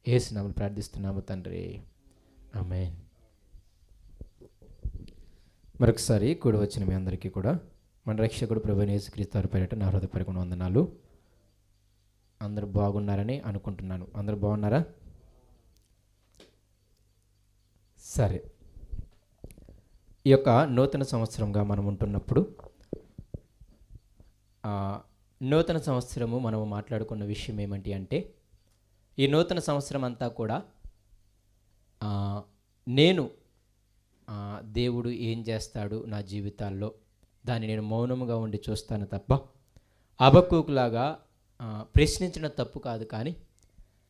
యేసు నామములో ప్రార్థిస్తున్నాము తండ్రి, ఆమేన్. మరొకసారి కూడి వచ్చిన మీ అందరికీ కూడా మన రక్షకుడు ప్రభువైన యేసుక్రీస్తు వారి పేరిట నా హృదయపూర్వక వందనాలు. అందరూ బాగున్నారని అనుకుంటున్నాను. అందరూ బాగున్నారా? సరే, ఈ యొక్క నూతన సంవత్సరంగా మనం ఉంటున్నప్పుడు నూతన సంవత్సరము మనము మాట్లాడుకున్న విషయం ఏమిటి అంటే, ఈ నూతన సంవత్సరం అంతా కూడా నేను దేవుడు ఏం చేస్తాడు నా జీవితాల్లో దాన్ని నేను మౌనముగా ఉండి చూస్తాను తప్ప, హబక్కూకులాగా ప్రశ్నించడం తప్పు కాదు, కానీ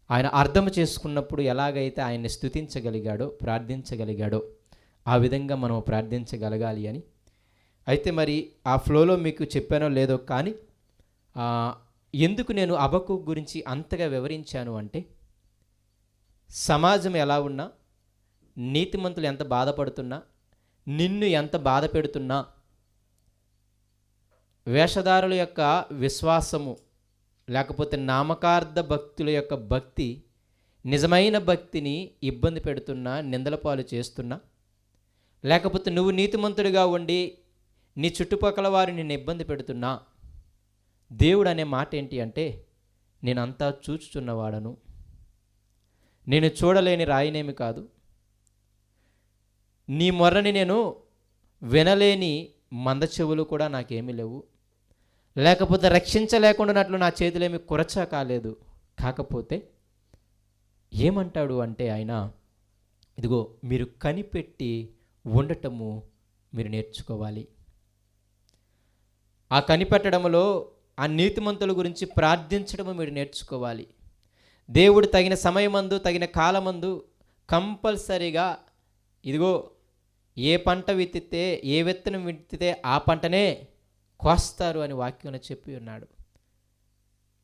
ఆయన అర్థం చేసుకున్నప్పుడు ఎలాగైతే ఆయన్ని స్తుతించగలిగాడో ప్రార్థించగలిగాడో ఆ విధంగా మనం ప్రార్థించగలగాలి అని. అయితే మరి ఆ ఫ్లోలో మీకు చెప్పానో లేదో కానీ ఎందుకు నేను హబక్కూకు గురించి అంతగా వివరించాను అంటే, సమాజం ఎలా ఉన్నా, నీతిమంతులు ఎంత బాధపడుతున్నా, నిన్ను ఎంత బాధ పెడుతున్నా, వేషధారుల యొక్క విశ్వాసము లేకపోతే నామకార్థ భక్తుల యొక్క భక్తి నిజమైన భక్తిని ఇబ్బంది పెడుతున్నా, నిందల పాలు చేస్తున్నా, లేకపోతే నువ్వు నీతిమంతుడిగా ఉండి నీ చుట్టుపక్కల వారు నిన్ను ఇబ్బంది పెడుతున్నా, దేవుడు అనే మాట ఏంటి అంటే, నేనంతా చూచుచున్నవాడను, నేను చూడలేని రాయినేమి కాదు, నీ మొర్రని నేను వినలేని మంద చెవులు కూడా నాకేమీ లేవు, లేకపోతే రక్షించలేకుండానట్లు నా చేతులేమి కురచా కాలేదు. కాకపోతే ఏమంటాడు అంటే ఆయన, ఇదిగో మీరు కనిపెట్టి ఉండటము మీరు నేర్చుకోవాలి. ఆ కనిపెట్టడంలో ఆ నీతిమంతుల గురించి ప్రార్థించడము మీరు నేర్చుకోవాలి. దేవుడు తగిన సమయమందు తగిన కాలమందు కంపల్సరీగా ఇదిగో ఏ పంట విత్తితే ఏ విత్తనం విత్తితే ఆ పంటనే కోస్తారు అని వాక్యంలో చెప్పి ఉన్నాడు.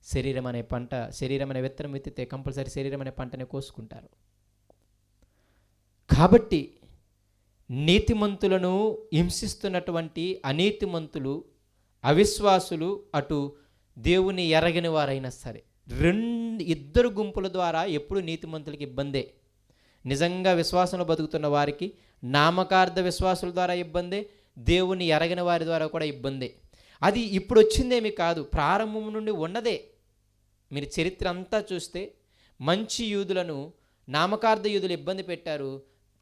శరీరం అనే విత్తనం విత్తితే కంపల్సరీ శరీరం అనే పంటనే కోసుకుంటారు. కాబట్టి నీతిమంతులను హింసిస్తున్నటువంటి అనీతిమంతులు, అవిశ్వాసులు, అటు దేవుని ఎరగని వారైనా సరే, ఇద్దరు గుంపుల ద్వారా ఎప్పుడు నీతిమంతులకి ఇబ్బందే. నిజంగా విశ్వాసంలో బతుకుతున్న వారికి నామకార్థ విశ్వాసుల ద్వారా ఇబ్బందే, దేవుని ఎరగని వారి ద్వారా కూడా ఇబ్బందే. అది ఇప్పుడు వచ్చిందేమీ కాదు, ప్రారంభం నుండి ఉన్నదే. మీరు చరిత్ర అంతా చూస్తే మంచి యూదులను నామకార్థ యూదులు ఇబ్బంది పెట్టారు.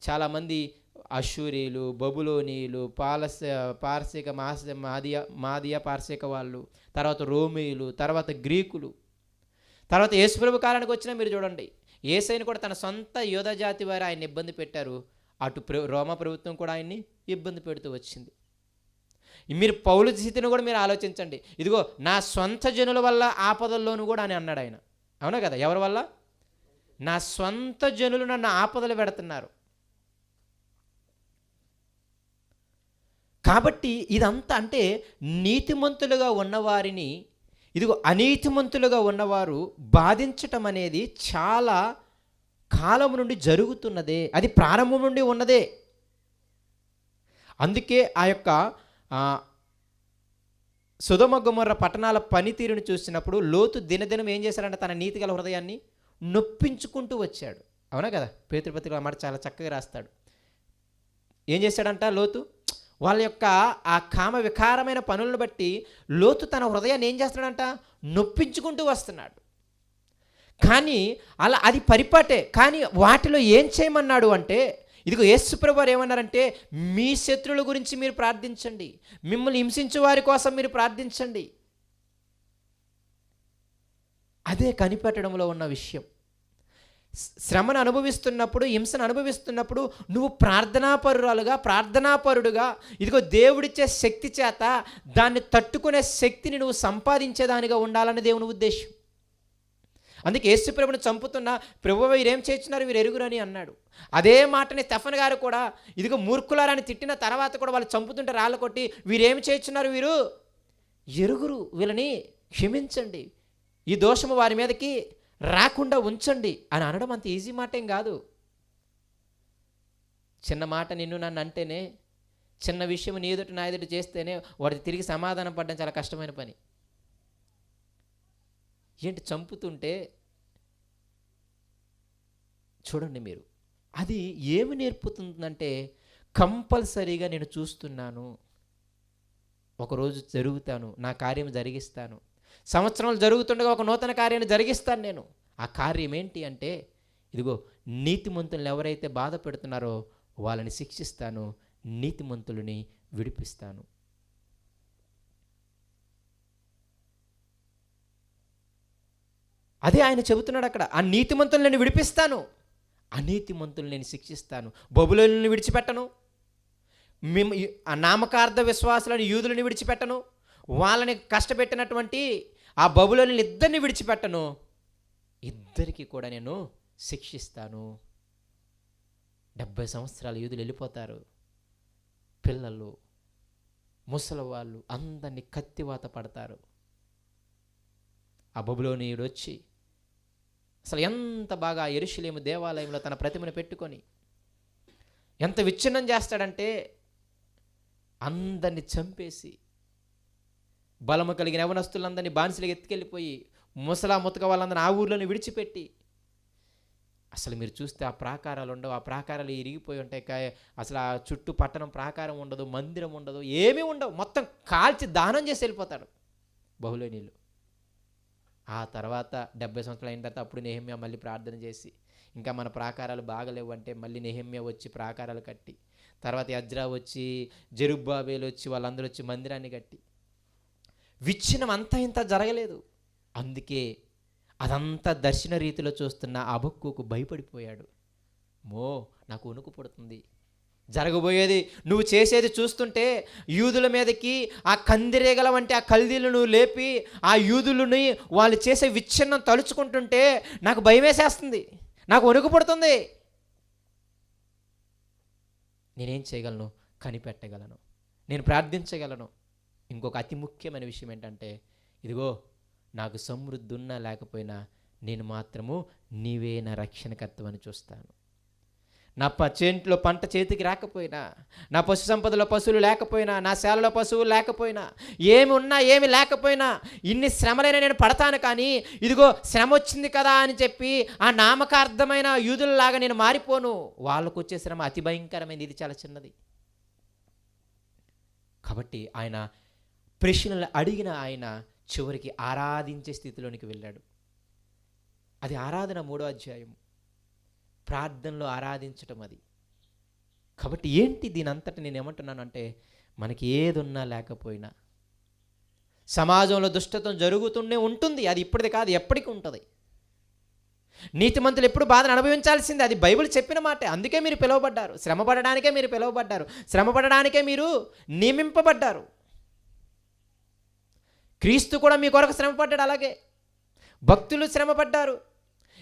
చాలామంది అషూరీలు, బబులోనీయులు, పారసీక మాదియా పారసీక వాళ్ళు, తర్వాత రోమీయులు, తర్వాత గ్రీకులు, తర్వాత యేసుప్రభు కాలానికి వచ్చినా మీరు చూడండి, యేసయ్యను కూడా తన సొంత యోధా జాతి వారు ఆయన ఇబ్బంది పెట్టారు. అటు రోమా ప్రభుత్వం కూడా ఆయన్ని ఇబ్బంది పెడుతూ వచ్చింది. మీరు పౌలు స్థితిని కూడా మీరు ఆలోచించండి. ఇదిగో నా సొంత జనుల వల్ల ఆపదల్లోనూ కూడా అని అన్నాడు ఆయన. అవునా కదా? ఎవరి వల్ల? నా సొంత జనులు నన్ను ఆపదలు పెడుతున్నారు. కాబట్టి ఇదంతా అంటే నీతిమంతులుగా ఉన్నవారిని ఇదిగో అనీతిమంతులుగా ఉన్నవారు బాధించటం అనేది చాలా కాలం నుండి జరుగుతున్నదే, అది ప్రారంభం నుండి ఉన్నదే. అందుకే ఆ యొక్క సొదొమ గొమొర్రా పట్టణాల పనితీరుని చూసినప్పుడు లోతు దినదినం ఏం చేశాడంటే తన నీతిగల హృదయాన్ని నొప్పించుకుంటూ వచ్చాడు. అవునా కదా? పేతురుపత్రికలో మాట చాలా చక్కగా రాస్తాడు. ఏం చేశాడంట లోతు? వాళ్ళ యొక్క ఆ కామ వికారమైన పనులను బట్టి లోతు తన హృదయాన్ని ఏం చేస్తున్నాడంట? నొప్పించుకుంటూ వస్తున్నాడు. కానీ అలా అది పరిపాటే. కానీ వాటిలో ఏం చేయమన్నాడు అంటే, ఇదిగో యేసుప్రభు వారు ఏమన్నారంటే, మీ శత్రువుల గురించి మీరు ప్రార్థించండి, మిమ్మల్ని హింసించే వారి కోసం మీరు ప్రార్థించండి. అదే కనిపెట్టడంలో ఉన్న విషయం. శ్రమను అనుభవిస్తున్నప్పుడు, హింసను అనుభవిస్తున్నప్పుడు నువ్వు ప్రార్థనాపరుడుగా ఇదిగో దేవుడిచ్చే శక్తి చేత దాన్ని తట్టుకునే శక్తిని నువ్వు సంపాదించేదానిగా ఉండాలని దేవుని ఉద్దేశం. అందుకే యేసు ప్రభుని చంపుతున్న ప్రభువు వీరేం చేస్తున్నారు వీరు ఎరుగురని అన్నాడు. అదే మాటని స్టెఫన్ గారు కూడా ఇదిగో మూర్ఖులారని తిట్టిన తర్వాత కూడా వాళ్ళు చంపుతుంటే రాళ్ళు కొట్టి వీరేం చేస్తున్నారు వీరు ఎరుగురు, వీళ్ళని క్షమించండి, ఈ దోషము వారి మీదకి రాకుండా ఉంచండి అని అనడం అంత ఈజీ మాట ఏం కాదు. చిన్న మాట నిన్ను నన్ను అంటేనే, చిన్న విషయం నీ ఎదుటి నా ఎదుటి చేస్తేనే వాడికి తిరిగి సమాధానం పడడం చాలా కష్టమైన పని. ఏంటి చంపుతుంటే చూడండి మీరు, అది ఏమి నేర్పుతుందంటే కంపల్సరీగా నేను చూస్తున్నాను, ఒకరోజు జరుగుతాను, నా కార్యం జరిగిస్తాను, సంవత్సరాలు జరుగుతుండగా ఒక నూతన కార్యాన్ని జరిగిస్తాను నేను. ఆ కార్యం ఏంటి అంటే, ఇదిగో నీతిమంతులను ఎవరైతే బాధ పెడుతున్నారో వాళ్ళని శిక్షిస్తాను, నీతిమంతులని విడిపిస్తాను. అదే ఆయన చెబుతున్నాడు అక్కడ, ఆ నీతిమంతులను నేను విడిపిస్తాను, అనీతిమంతులను నేను శిక్షిస్తాను. బబులోనులను విడిచిపెట్టను, మేము ఆ నామకార్థ విశ్వాసులను యూదులను విడిచిపెట్టను, వాళ్ళని కష్టపెట్టినటువంటి ఆ బబులోనులను ఇద్దరిని విడిచిపెట్టను, ఇద్దరికి కూడా నేను శిక్షిస్తాను. 70 సంవత్సరాలు యూదులు వెళ్ళిపోతారు, పిల్లలు ముసలివాళ్ళు అందరినీ కత్తివాత పడతారు. ఆ బబులోనీయుడు వచ్చి అసలు ఎంత బాగా యెరూషలేము దేవాలయంలో తన ప్రతిమను పెట్టుకొని ఎంత విచ్ఛిన్నం చేస్తాడంటే, అందరిని చంపేసి బలము కలిగిన యవనస్తులందరినీ బానిసలుగా ఎత్తుకెళ్ళిపోయి ముసలా ముతక వాళ్ళందరినీ ఆ ఊర్లోనే విడిచిపెట్టి, అసలు మీరు చూస్తే ఆ ప్రాకారాలు ఉండవు, ఆ ప్రాకారాలు ఇరిగిపోయి ఉంటాయి, అసలు ఆ చుట్టూ పట్టణం ప్రాకారం ఉండదు, మందిరం ఉండదు, ఏమీ ఉండవు, మొత్తం కాల్చి దహనం చేసి వెళ్ళిపోతాడు బబులోనీయులు. ఆ తర్వాత 70 సంవత్సరాలు అయిన తర్వాత అప్పుడు నెహెమ్యా మళ్ళీ ప్రార్థన చేసి, ఇంకా మన ప్రాకారాలు బాగలేవు అంటే మళ్ళీ నెహెమ్యా వచ్చి ప్రాకారాలు కట్టి, తర్వాత ఎజ్రా వచ్చి, జెరుబ్బాబేలు వచ్చి, వాళ్ళందరూ వచ్చి మందిరాన్ని కట్టి, విచ్ఛిన్నం అంతా ఇంత జరగలేదు. అందుకే అదంతా దర్శన రీతిలో చూస్తున్న హబక్కూకు భయపడిపోయాడు. నాకు వణుకు పుడుతుంది, జరగబోయేది నువ్వు చేసేది చూస్తుంటే, యూదుల మీదకి ఆ కందిరేగల వంటి ఆ కల్దీలు నువ్వు లేపి ఆ యూదులని వాళ్ళు చేసే విచ్ఛిన్నం తలుచుకుంటుంటే నాకు భయం వేసేస్తుంది, నాకు వణుకు పుడుతుంది. నేనేం చేయగలను? కనిపెట్టగలను, నేను ప్రార్థించగలను. ఇంకొక అతి ముఖ్యమైన విషయం ఏంటంటే, ఇదిగో నాకు సమృద్ధి ఉన్నా లేకపోయినా నేను మాత్రము నీవే నా రక్షణకర్తవని చూస్తాను. నా చేంట్లో పంట చేతికి రాకపోయినా, నా పశు సంపదలో పశువులు లేకపోయినా, నా శాలలో పశువులు లేకపోయినా, ఏమి ఉన్నా ఏమి లేకపోయినా, ఇన్ని శ్రమలైనా నేను పడతాను. కానీ ఇదిగో శ్రమ వచ్చింది కదా అని చెప్పి ఆ నామకార్థమైన యూదులలాగా నేను మారిపోను. వాళ్ళకు వచ్చే శ్రమ అతి భయంకరమైనది, ఇది చాలా చిన్నది. కాబట్టి ఆయన ప్రశ్నలు అడిగిన ఆయన చివరికి ఆరాధించే స్థితిలోనికి వెళ్ళాడు. అది ఆరాధన 3వ అధ్యాయం, ప్రార్థనలో ఆరాధించటం అది. కాబట్టి ఏంటి దీని అంతటి నేను ఏమంటున్నానంటే, మనకి ఏదున్నా లేకపోయినా సమాజంలో దుష్టత్వం జరుగుతూనే ఉంటుంది. అది ఇప్పటిది కాదు, ఎప్పటికీ ఉంటుంది. నీతిమంతులు ఎప్పుడు బాధను అనుభవించాల్సిందే, అది బైబిల్ చెప్పిన మాటే. అందుకే మీరు పిలువబడ్డారు, శ్రమపడడానికే మీరు పిలువబడ్డారు, శ్రమపడడానికే మీరు నియమింపబడ్డారు. క్రీస్తు కూడా మీ కొరకు శ్రమపడ్డాడు, అలాగే భక్తులు శ్రమపడ్డారు.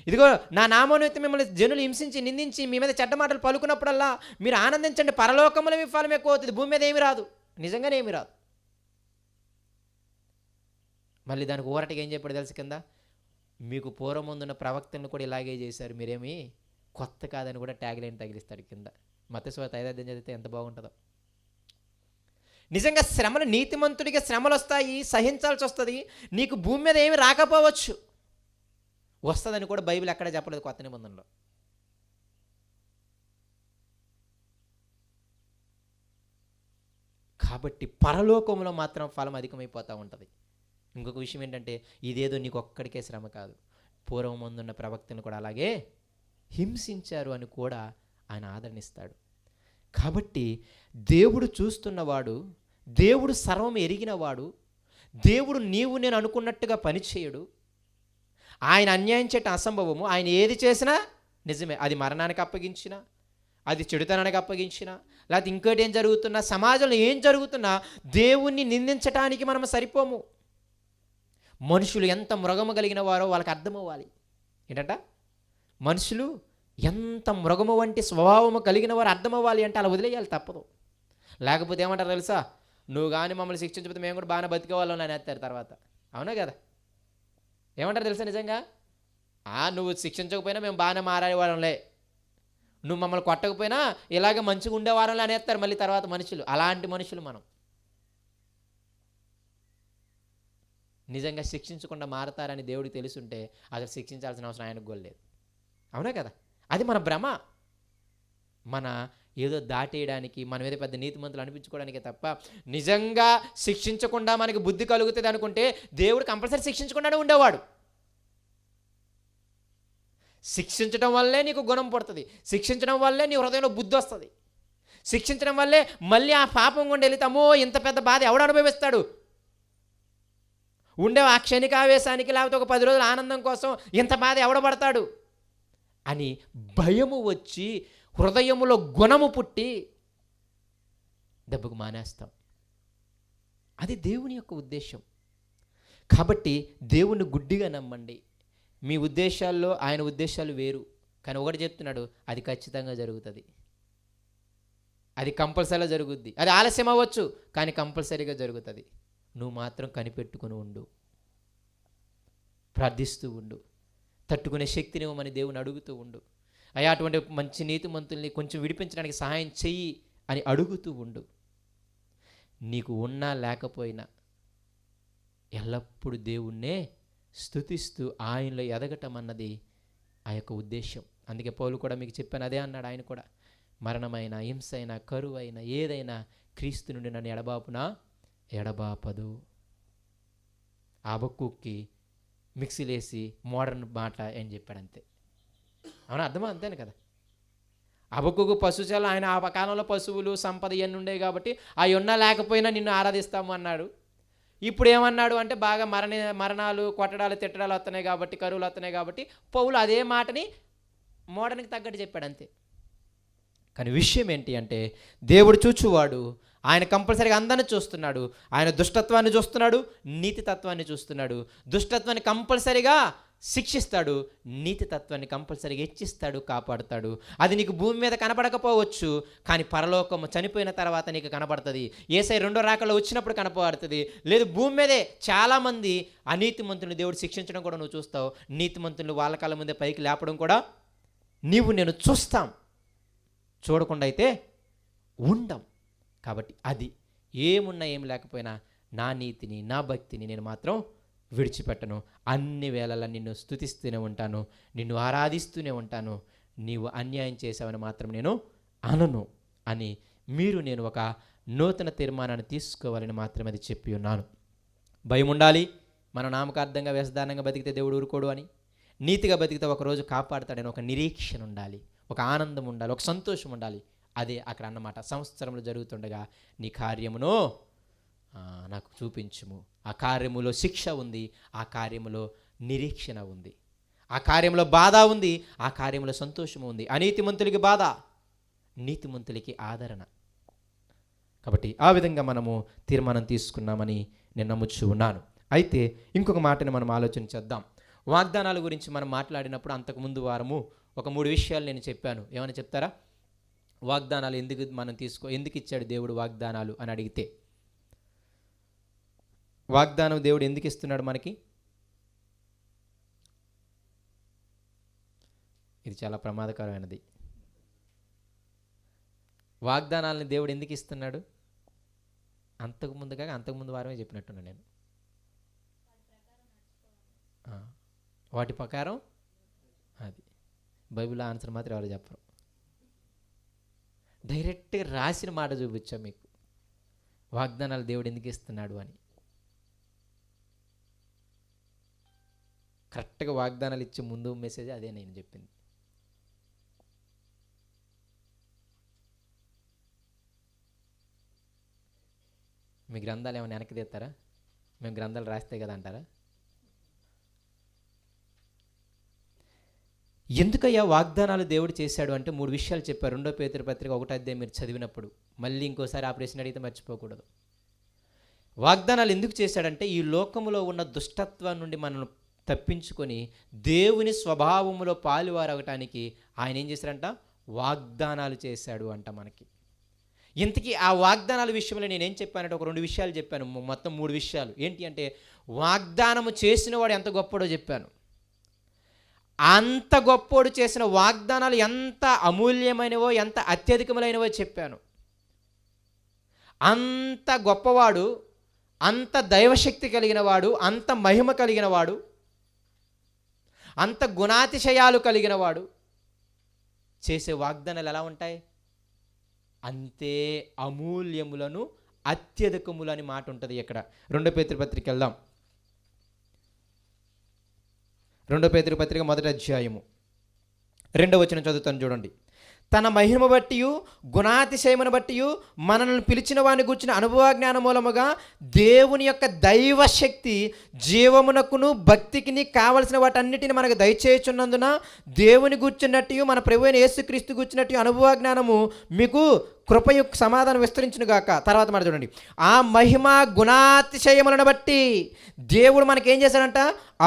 ఇదిగో నా నామం నిమిత్తం మిమ్మల్ని జనులు హింసించి నిందించి మీ మీద చెడ్డ మాటలు పలుకున్నప్పుడల్లా మీరు ఆనందించండి, పరలోకములో మీ ఫలం ఎక్కువ అవుతుంది, భూమి మీద ఏమి రాదు, నిజంగానే ఏమి రాదు. మళ్ళీ దానికి ఊరటగా ఏం చెప్పాడు తెలుసు కింద, మీకు పూర్వం ముందున్న ప్రవక్తలను కూడా ఇలాగే చేశారు, మీరేమి కొత్త కాదని కూడా ట్యాగ్ లైన్ తగిలిస్తాడు కింద. మత్తయి సువార్త 5వ అధ్యాయం చదివితే ఎంత బాగుంటుందో. నిజంగా శ్రమలు, నీతిమంతుడిగా శ్రమలు వస్తాయి, సహించాల్సి వస్తుంది. నీకు భూమి మీద ఏమి రాకపోవచ్చు, వస్తుందని కూడా బైబిల్ ఎక్కడ చెప్పలేదు కొత్త నిబంధనలో. కాబట్టి పరలోకంలో మాత్రం ఫలం అధికమైపోతూ ఉంటుంది. ఇంకొక విషయం ఏంటంటే, ఇదేదో నీకు ఒక్కడికే శ్రమ కాదు, పూర్వం ముందున్న ప్రవక్తను కూడా అలాగే హింసించారు అని కూడా ఆయన ఆదరణిస్తాడు. కాబట్టి దేవుడు చూస్తున్నవాడు, దేవుడు సర్వం ఎరిగినవాడు, దేవుడు నీవు నేను అనుకున్నట్టుగా పనిచేయడు. ఆయన అన్యాయం చేయటం అసంభవము. ఆయన ఏది చేసినా నిజమే. అది మరణానికి అప్పగించినా, అది చెడుతనానికి అప్పగించినా, లేకపోతే ఇంకోటి ఏం జరుగుతున్నా, సమాజంలో ఏం జరుగుతున్నా దేవుణ్ణి నిందించటానికి మనం సరిపోము. మనుషులు ఎంత మృగము కలిగిన వారో వాళ్ళకి అర్థమవ్వాలి. ఏంటంట, మనుషులు ఎంత మృగము వంటి స్వభావము కలిగిన వారు అర్థమవ్వాలి అంటే అలా వదిలేయాలి, తప్పదు. లేకపోతే ఏమంటారు తెలుసా, నువ్వు కానీ మమ్మల్ని శిక్షించకపోతే మేము కూడా బాగానే బతికేవాళ్ళం అని వేస్తారు తర్వాత. అవునా కదా? ఏమంటారు తెలుసా నిజంగా, నువ్వు శిక్షించకపోయినా మేము బాగానే మారేవాళ్ళంలే, నువ్వు మమ్మల్ని కొట్టకపోయినా ఇలాగే మంచిగా ఉండేవారంలే అనేస్తారు మళ్ళీ తర్వాత మనుషులు. అలాంటి మనుషులు మనం. నిజంగా శిక్షించకుండా మారతారని దేవుడికి తెలుసుంటే అసలు శిక్షించాల్సిన అవసరం ఆయనకు కూడా లేదు. అవునా కదా? అది మన భ్రమ. మన ఏదో దాటేయడానికి, మనం ఏదో పెద్ద నీతిమంతులు అనిపించుకోవడానికే తప్ప నిజంగా శిక్షించకుండా మనకి బుద్ధి కలుగుతుంది అనుకుంటే దేవుడు కంపల్సరీ శిక్షించకుండానే ఉండేవాడు. శిక్షించడం వల్లే నీకు గుణం పుడుతుంది, శిక్షించడం వల్లే నీ హృదయంలో బుద్ధి వస్తుంది, శిక్షించడం వల్లే మళ్ళీ ఆ పాపం గుండా వెళితామో ఇంత పెద్ద బాధ ఎవడు అనుభవిస్తాడు? ఉండే ఆ క్షణిక ఆవేశానికి లేకపోతే ఒక 10 రోజుల ఆనందం కోసం ఇంత బాధ ఎవడబడతాడు అని భయము వచ్చి హృదయములో గుణము పుట్టి దెబ్బకు మానేస్తాం. అది దేవుని యొక్క ఉద్దేశం. కాబట్టి దేవుణ్ణి గుడ్డిగా నమ్మండి. మీ ఉద్దేశాల్లో ఆయన ఉద్దేశాలు వేరు, కానీ ఒకటి చెప్తున్నాడు, అది ఖచ్చితంగా జరుగుతుంది, అది కంపల్సరీగా జరుగుద్ది. అది ఆలస్యం అవ్వచ్చు కానీ కంపల్సరీగా జరుగుతుంది. నువ్వు మాత్రం కనిపెట్టుకుని ఉండు, ప్రార్థిస్తూ ఉండు, తట్టుకునే శక్తిని ఇవ్వమని దేవుని అడుగుతూ ఉండు. అయ్యా అటువంటి మంచి నీతిమంతుల్ని కొంచెం విడిపించడానికి సహాయం చెయ్యి అని అడుగుతూ ఉండు. నీకు ఉన్నా లేకపోయినా ఎల్లప్పుడూ దేవుణ్ణే స్తుతిస్తూ ఆయనలో ఎదగటం అన్నది ఆ యొక్క ఉద్దేశం. అందుకే పౌలు కూడా మీకు చెప్పాను, అదే అన్నాడు ఆయన కూడా, మరణమైన, హింస అయినా, కరువు అయినా, ఏదైనా క్రీస్తు నుండి నన్ను ఎడబాపదు. హబక్కూకి మిక్సీలేసి మోడర్న్ మాట అని చెప్పాడు అంతే. అవునా, అర్థమా? అంతేను కదా. హబక్కూకు పశుశాల, ఆయన ఆ కాలంలో పశువులు సంపద ఇవన్నీ ఉండేవి కాబట్టి అవి ఉన్నా లేకపోయినా నిన్ను ఆరాధిస్తాము అన్నాడు. ఇప్పుడు ఏమన్నాడు అంటే బాగా మరణాలు, కొట్టడాలు, తిట్టడాలు వస్తున్నాయి కాబట్టి, కరువులు వస్తున్నాయి కాబట్టి పౌలు అదే మాటని మోడర్న్కి తగ్గట్టు చెప్పాడు అంతే. కానీ విషయం ఏంటి అంటే దేవుడు చూచువాడు, ఆయన కంపల్సరీగా అందరిని చూస్తున్నాడు. ఆయన దుష్టత్వాన్ని చూస్తున్నాడు, నీతితత్వాన్ని చూస్తున్నాడు. దుష్టత్వాన్ని కంపల్సరీగా శిక్షిస్తాడు, నీతితత్వాన్ని కంపల్సరీగా హెచ్చిస్తాడు, కాపాడుతాడు. అది నీకు భూమి మీద కనపడకపోవచ్చు, కానీ పరలోకము చనిపోయిన తర్వాత నీకు కనపడుతుంది. యేసయ్య రెండో రాకడలో వచ్చినప్పుడు కనపడుతుంది. లేదు భూమి మీదే చాలామంది అనీతిమంతుని దేవుడు శిక్షించడం కూడా నువ్వు చూస్తావు. నీతిమంతుని వాళ్ళ కళ్ళ ముందే పైకి లేపడం కూడా నేను చూస్తాం. చూడకుండా అయితే ఉండం. కాబట్టి అది ఏమున్నా ఏం లేకపోయినా నా నీతిని, నా భక్తిని నేను మాత్రం విడిచిపెట్టను. అన్ని వేళలా నిన్ను స్తుతిస్తూనే ఉంటాను, నిన్ను ఆరాధిస్తూనే ఉంటాను. నీవు అన్యాయం చేసావని మాత్రం నేను అనను అని నేను ఒక నూతన తీర్మానాన్ని తీసుకోవాలని మాత్రమే అది చెప్పి ఉన్నాను. భయం ఉండాలి. మన నామకార్థంగా వేషధారణంగా బతికితే దేవుడు ఊరుకోడు అని, నీతిగా బతికితే ఒకరోజు కాపాడుతాడని ఒక నిరీక్షణ ఉండాలి, ఒక ఆనందం ఉండాలి, ఒక సంతోషం ఉండాలి. అదే అక్కడ అన్నమాట. సంవత్సరంలో జరుగుతుండగా నీ కార్యమును నాకు చూపించుము. ఆ కార్యములో శిక్ష ఉంది, ఆ కార్యములో నిరీక్షణ ఉంది, ఆ కార్యంలో బాధ ఉంది, ఆ కార్యంలో సంతోషము ఉంది. అనీతిమంతులకి బాధ, నీతిమంతులకి ఆదరణ. కాబట్టి ఆ విధంగా మనము తీర్మానం తీసుకున్నామని నేను నమ్ముచూ ఉన్నాను. అయితే ఇంకొక మాటని మనం ఆలోచన చేద్దాం. వాగ్దానాల గురించి మనం మాట్లాడినప్పుడు అంతకుముందు వారము ఒక 3 విషయాలు నేను చెప్పాను. ఏమైనా చెప్తారా? వాగ్దానాలు ఎందుకు ఇచ్చాడు దేవుడు వాగ్దానాలు అని అడిగితే, వాగ్దానం దేవుడు ఎందుకు ఇస్తున్నాడు మనకి? ఇది చాలా ప్రమాదకరమైనది. వాగ్దానాలను దేవుడు ఎందుకు ఇస్తున్నాడు? అంతకుముందు వారమే చెప్పినట్టున్నా నేను. వాటి ప్రకారం అది బైబిల్ ఆన్సర్ మాత్రం ఎవరు చెప్పరు. డైరెక్ట్గా రాసిన మాట చూపించా మీకు, వాగ్దానాలు దేవుడు ఎందుకు ఇస్తున్నాడు అని. కరెక్ట్గా వాగ్దానాలు ఇచ్చే ముందు మెసేజ్ అదే నేను చెప్పింది. మీ గ్రంథాలు ఏమైనా వెనక్కి తీస్తారా? మేము గ్రంథాలు రాస్తే కదా అంటారా? ఎందుకయ్యా వాగ్దానాలు దేవుడు చేశాడు అంటే 3 విషయాలు చెప్పారు. 2 పేతురు పత్రిక 1వ అధ్యాయం మీరు చదివినప్పుడు మళ్ళీ ఇంకోసారి ఆ ప్రశ్న అడిగితే మర్చిపోకూడదు. వాగ్దానాలు ఎందుకు చేశాడంటే ఈ లోకములో ఉన్న దుష్టత్వం నుండి మనల్ని తప్పించుకొని దేవుని స్వభావములో పాలువారవటానికి ఆయన ఏం చేశాడంట? వాగ్దానాలు చేశాడు అంట మనకి. ఇంతకీ ఆ వాగ్దానాల విషయంలో నేనేం చెప్పానంటే ఒక 2 విషయాలు చెప్పాను, మొత్తం 3 విషయాలు. ఏంటి అంటే వాగ్దానము చేసిన వాడు ఎంత గొప్పడో చెప్పాను. అంత గొప్పోడు చేసిన వాగ్దానాలు ఎంత అమూల్యమైనవో, ఎంత అత్యధికమైనవో చెప్పాను. అంత గొప్పవాడు, అంత దైవశక్తి కలిగిన వాడు, అంత మహిమ కలిగిన వాడు, అంత గుణాతిశయాలు కలిగిన వాడు, చేసే వాగ్దానాలు ఎలా ఉంటాయి? అంతే అమూల్యములను అత్యధికములు అని మాట ఉంటుంది ఇక్కడ. 2 పేతురు పత్రిక వెళ్దాం. 2 పేతురు పత్రిక 1వ అధ్యాయము 2వ వచనం చదువుతాను చూడండి. తన మహిమ బట్టి గుణాతిశయమును బట్టి మనల్ని పిలిచిన వారిని గూర్చిన అనుభవ జ్ఞాన మూలముగా దేవుని యొక్క దైవశక్తి జీవమునకును భక్తికిని కావలసిన వాటన్నిటిని మనకు దయచేయుచున్నందున దేవుని గూర్చున్నట్టు మన ప్రభువైన యేసుక్రీస్తు గూర్చున్నట్టు అనుభవ జ్ఞానము మీకు కృపయుక్త సమాధానం విస్తరించును గాక. తర్వాత మాట చూడండి. ఆ మహిమ గుణాతిశయములను బట్టి దేవుడు మనకేం చేశాడంట?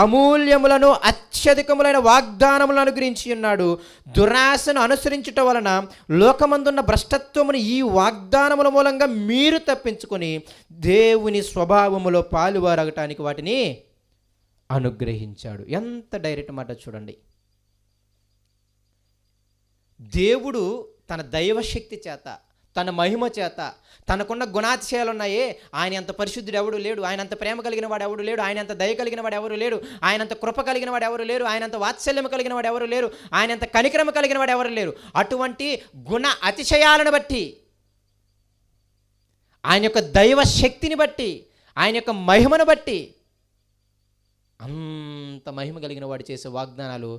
అమూల్యములను అత్యధికములైన వాగ్దానములను అనుగ్రహించి ఉన్నాడు. దురాశను అనుసరించుట వలన లోకమందున్న భ్రష్టత్వమును ఈ వాగ్దానముల మూలంగా మీరు తప్పించుకొని దేవుని స్వభావములో పాలువారగటానికి వాటిని అనుగ్రహించాడు. ఎంత డైరెక్ట్ మాట చూడండి. దేవుడు తన దైవశక్తి చేత, తన మహిమ చేత, తనకున్న గుణాతిశయాలు ఉన్నాయే, ఆయన అంత పరిశుద్ధుడు ఎవడు లేడు, ఆయన అంత ప్రేమ కలిగిన వాడు ఎవడు లేడు, ఆయన అంత దయ కలిగిన వాడు ఎవరు లేడు, ఆయన అంత కృప కలిగిన వాడు ఎవరు లేరు, ఆయన అంత వాత్సల్యం కలిగిన వాడు ఎవరు లేరు, ఆయన అంత కనికరమ కలిగిన వాడు ఎవరు లేరు. అటువంటి గుణ అతిశయాలను బట్టి, ఆయన యొక్క దైవ శక్తిని బట్టి, ఆయన యొక్క మహిమను బట్టి, అంత మహిమ కలిగిన వాడు చేసే వాగ్దానాలు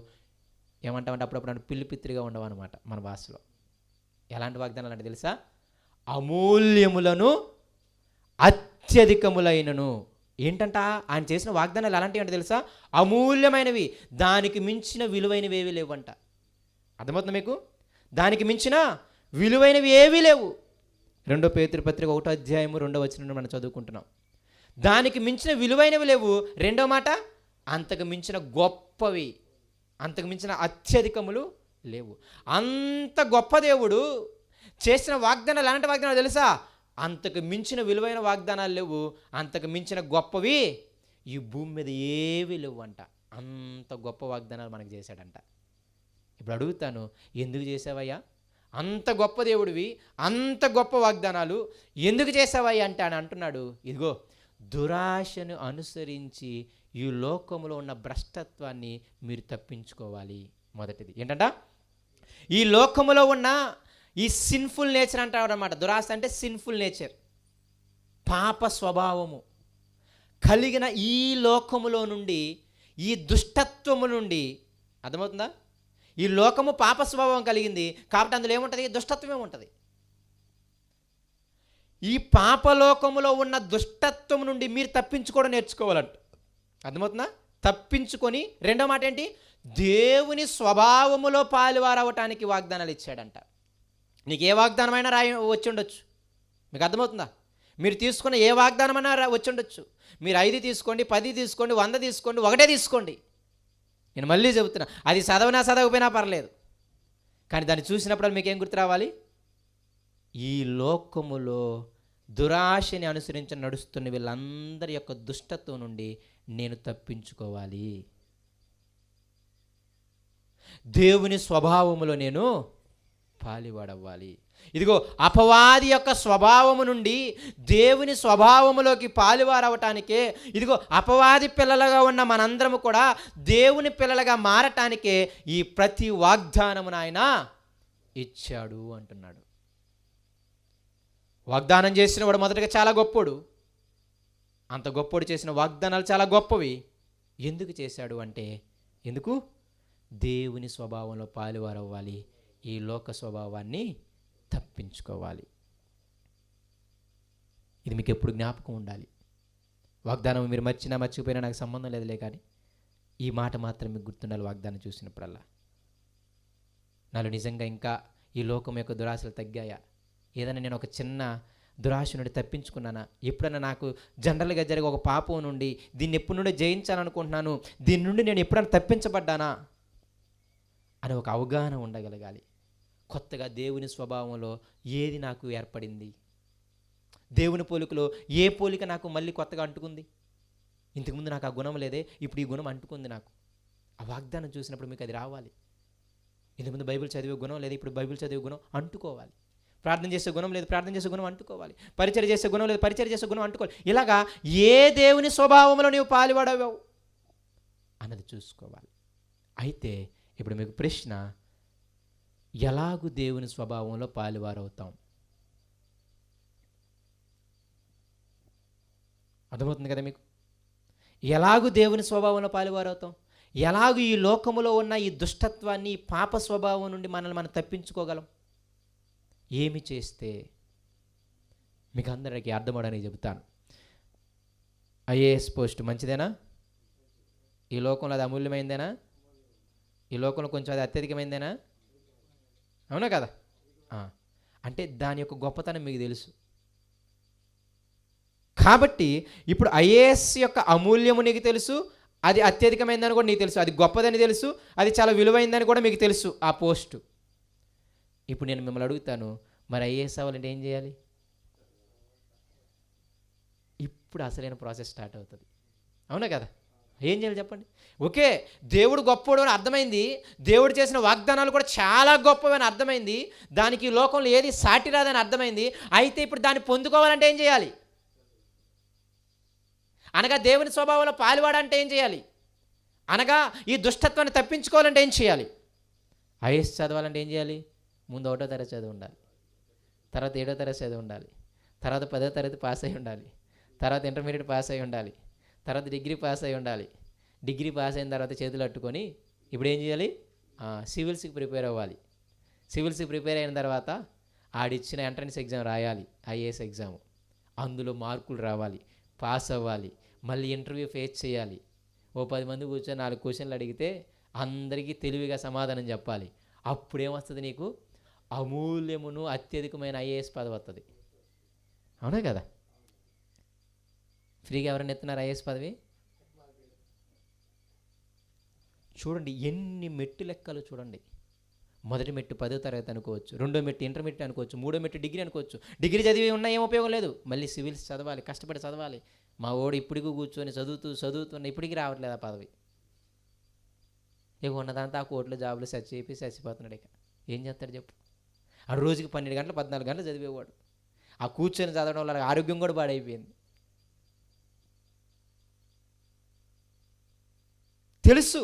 ఏమంటామంటే అప్పుడప్పుడు పిల్లిపిత్తిరిగా ఉండవు అనమాట మన భాషలో. ఎలాంటి వాగ్దానాలు అంటే తెలుసా? అమూల్యములను అత్యధికములైనను. ఏంటంట ఆయన చేసిన వాగ్దానాలు ఎలాంటివి అంటే తెలుసా? అమూల్యమైనవి, దానికి మించిన విలువైనవి ఏవి లేవంట. అర్థమవుతుంది మీకు? దానికి మించిన విలువైనవి ఏవీ లేవు. 2 పేతురు పత్రిక 1వ అధ్యాయము 2వ వచనం మనం చదువుకుంటున్నాం. దానికి మించిన విలువైనవి లేవు. రెండో మాట, అంతకు మించిన గొప్పవి, అంతకు మించిన అత్యధికములు లేవు. అంత గొప్ప దేవుడు చేసిన వాగ్దానాలు ఎలాంటి వాగ్దానాలు తెలుసా? అంతకు మించిన విలువైన వాగ్దానాలు లేవు, అంతకు మించిన గొప్పవి ఈ భూమి మీద ఏవి లేవు అంట. అంత గొప్ప వాగ్దానాలు మనకు చేశాడంట. ఇప్పుడు అడుగుతాను, ఎందుకు చేసావయ్యా? అంత గొప్ప దేవుడివి, అంత గొప్ప వాగ్దానాలు ఎందుకు చేసావయ్యా అంటే ఆయన అంటున్నాడు, ఇదిగో దురాశను అనుసరించి ఈ లోకంలో ఉన్న భ్రష్టత్వాన్ని మీరు తప్పించుకోవాలి. మొదటిది ఏంటంట? ఈ లోకములో ఉన్న ఈ సిన్ఫుల్ నేచర్ అంటారు అన్నమాట. దురాశ అంటే సిన్ఫుల్ నేచర్, పాప స్వభావము కలిగిన ఈ లోకములో నుండి, ఈ దుష్టత్వము నుండి, అర్థమవుతుందా? ఈ లోకము పాప స్వభావం కలిగింది కాబట్టి అందులో ఏముంటుంది? దుష్టత్వమే ఉంటుంది. ఈ పాపలోకములో ఉన్న దుష్టత్వం నుండి మీరు తప్పించుకోవడం నేర్చుకోవాలంట. అర్థమవుతుందా? తప్పించుకొని రెండో మాట ఏంటి? దేవుని స్వభావములో పాలువారవటానికి వాగ్దానాలు ఇచ్చాడంట. నీకు ఏ వాగ్దానమైనా వచ్చి ఉండొచ్చు. మీకు అర్థమవుతుందా? మీరు తీసుకున్న ఏ వాగ్దానమైనా వచ్చి ఉండొచ్చు. మీరు 5 తీసుకోండి, 10 తీసుకోండి, 100 తీసుకోండి, ఒకటే తీసుకోండి. నేను మళ్ళీ చెబుతున్నా, అది చదవకపోయినా పర్లేదు, కానీ దాన్ని చూసినప్పుడు మీకేం గుర్తు రావాలి? ఈ లోకములో దురాశని అనుసరించి నడుస్తున్న వీళ్ళందరి యొక్క దుష్టత్వం నుండి నేను తప్పించుకోవాలి. దేవుని స్వభావములో నేను పాలివాడవ్వాలి. ఇదిగో అపవాది యొక్క స్వభావము నుండి దేవుని స్వభావములోకి పాలువారవటానికే, ఇదిగో అపవాది పిల్లలుగా ఉన్న మనందరము కూడా దేవుని పిల్లలుగా మారటానికే ఈ ప్రతి వాగ్దానమును ఆయన ఇచ్చాడు అంటున్నాడు. వాగ్దానం చేసిన వాడు మొదటగా చాలా గొప్పోడు. అంత గొప్పోడు చేసిన వాగ్దానాలు చాలా గొప్పవి. ఎందుకు చేశాడు అంటే, ఎందుకు? దేవుని స్వభావంలో పాలువారవ్వాలి, ఈ లోక స్వభావాన్ని తప్పించుకోవాలి. ఇది మీకు ఎప్పుడు జ్ఞాపకం ఉండాలి. వాగ్దానం మీరు మర్చిపోయినా నాకు సంబంధం లేదులే, కానీ ఈ మాట మాత్రం మీకు గుర్తుండాలి. వాగ్దానం చూసినప్పుడల్లా నాలో నిజంగా ఇంకా ఈ లోకం యొక్క దురాశలు తగ్గాయా? ఏదైనా నేను ఒక చిన్న దురాశ నుండి తప్పించుకున్నానా? ఎప్పుడన్నా నాకు జనరల్గా జరిగే ఒక పాపం నుండి దీన్ని ఎప్పటి నుండి జయించాలనుకుంటున్నాను, దీని నుండి నేను ఎప్పుడైనా తప్పించబడ్డానా అని ఒక అవగాహన ఉండగలగాలి. కొత్తగా దేవుని స్వభావంలో ఏది నాకు ఏర్పడింది, దేవుని పోలికలో ఏ పోలిక నాకు మళ్ళీ కొత్తగా అంటుకుంది? ఇంతకుముందు నాకు ఆ గుణం లేదే, ఇప్పుడు ఈ గుణం అంటుకుంది నాకు. ఆ వాగ్దానం చూసినప్పుడు మీకు అది రావాలి. ఇంతకుముందు బైబిల్ చదివే గుణం లేదు, ఇప్పుడు బైబిల్ చదివే గుణం అంటుకోవాలి. ప్రార్థన చేసే గుణం లేదు, ప్రార్థన చేసే గుణం అంటుకోవాలి. పరిచర్య చేసే గుణం లేదు, పరిచర్య చేసే గుణం అంటుకోవాలి. ఇలాగా ఏ దేవుని స్వభావంలో నీవు పాలుపడవు అన్నది చూసుకోవాలి. అయితే ఇప్పుడు మీకు ప్రశ్న, ఎలాగూ దేవుని స్వభావంలో పాలువారవుతాం. అర్థమవుతుంది కదా మీకు? ఎలాగూ దేవుని స్వభావంలో పాలువారవుతాం, ఎలాగూ ఈ లోకములో ఉన్న ఈ దుష్టత్వాన్ని, ఈ పాప స్వభావం నుండి మనల్ని మనం తప్పించుకోగలం. ఏమి చేస్తే? మీకు అందరికీ అర్థమవడానికి చెబుతాను. ఐఏఎస్ పోస్ట్ మంచిదేనా? ఈ లోకంలో అది అమూల్యమైందేనా? ఈ లోకంలో కొంచెం అది అత్యధికమైందేనా? అవునా కదా? అంటే దాని యొక్క గొప్పతనం మీకు తెలుసు. కాబట్టి ఇప్పుడు ఐఏఎస్ యొక్క అమూల్యము నీకు తెలుసు, అది అత్యధికమైందని కూడా నీకు తెలుసు, అది గొప్పదని తెలుసు, అది చాలా విలువైందని కూడా మీకు తెలుసు ఆ పోస్టు. ఇప్పుడు నేను మిమ్మల్ని అడుగుతాను, మరి ఐఏఎస్ అవ్వాలంటే ఏం చేయాలి? ఇప్పుడు అసలైన ప్రాసెస్ స్టార్ట్ అవుతుంది. అవునా కదా? ఏం చేయాలి చెప్పండి? ఓకే, దేవుడు గొప్పవాడు అని అర్థమైంది, దేవుడు చేసిన వాగ్దానాలు కూడా చాలా గొప్పవని అర్థమైంది, దానికి ఈ లోకంలో ఏది సాటి రాదని అర్థమైంది. అయితే ఇప్పుడు దాన్ని పొందుకోవాలంటే ఏం చేయాలి? అనగా దేవుని స్వభావంలో పాలువాడంటే ఏం చేయాలి? అనగా ఈ దుష్టత్వాన్ని తప్పించుకోవాలంటే ఏం చేయాలి? ఐఏఎస్ చదవాలంటే ఏం చేయాలి? ముందు 1వ తరగతి చదివి ఉండాలి, తర్వాత 7వ తరగతి చదివి ఉండాలి, తర్వాత 10వ తరగతి పాస్ అయి ఉండాలి, తర్వాత ఇంటర్మీడియట్ పాస్ అయి ఉండాలి, తర్వాత డిగ్రీ పాస్ అయి ఉండాలి. డిగ్రీ పాస్ అయిన తర్వాత చేతులు అట్టుకొని ఇప్పుడు ఏం చేయాలి? సివిల్స్కి ప్రిపేర్ అవ్వాలి. సివిల్స్కి ప్రిపేర్ అయిన తర్వాత ఆడిచ్చిన ఎంట్రన్స్ ఎగ్జామ్ రాయాలి, ఐఏఎస్ ఎగ్జామ్. అందులో మార్కులు రావాలి, పాస్ అవ్వాలి, మళ్ళీ ఇంటర్వ్యూ ఫేస్ చేయాలి. ఓ 10 మంది కూర్చొని 4 క్వశ్చన్లు అడిగితే అందరికీ తెలివిగా సమాధానం చెప్పాలి. అప్పుడేమొస్తుంది నీకు? అమూల్యమును అత్యధికమైన ఐఏఎస్ పదవి వస్తుంది. అవునా కదా? ఫ్రీగా ఎవరైనా ఎత్తున్నారు ఐఏఎస్ పదవి? చూడండి ఎన్ని మెట్టు లెక్కలు చూడండి. మొదటి మెట్టు 10వ తరగతి అనుకోవచ్చు, 2వ మెట్టు ఇంటర్మీడియట్ అనుకోవచ్చు, 3వ మెట్టు డిగ్రీ అనుకోవచ్చు. డిగ్రీ చదివి ఉన్నా ఏం ఉపయోగం లేదు, మళ్ళీ సివిల్స్ చదవాలి, కష్టపడి చదవాలి. మా ఓడు ఇప్పటికీ కూర్చొని చదువుతున్న ఇప్పటికీ రావట్లేదు ఆ పదవి. ఇక ఉన్నదంతా ఆ కోర్టులో జాబులు చచ్చిపోతున్నాడు. ఇక ఏం చేస్తాడు చెప్పు? ఆ రోజుకి 12 గంటలు 14 గంటలు చదివేవాడు. ఆ కూర్చొని చదవడం వల్ల ఆరోగ్యం కూడా పాడైపోయింది. తెలుసు,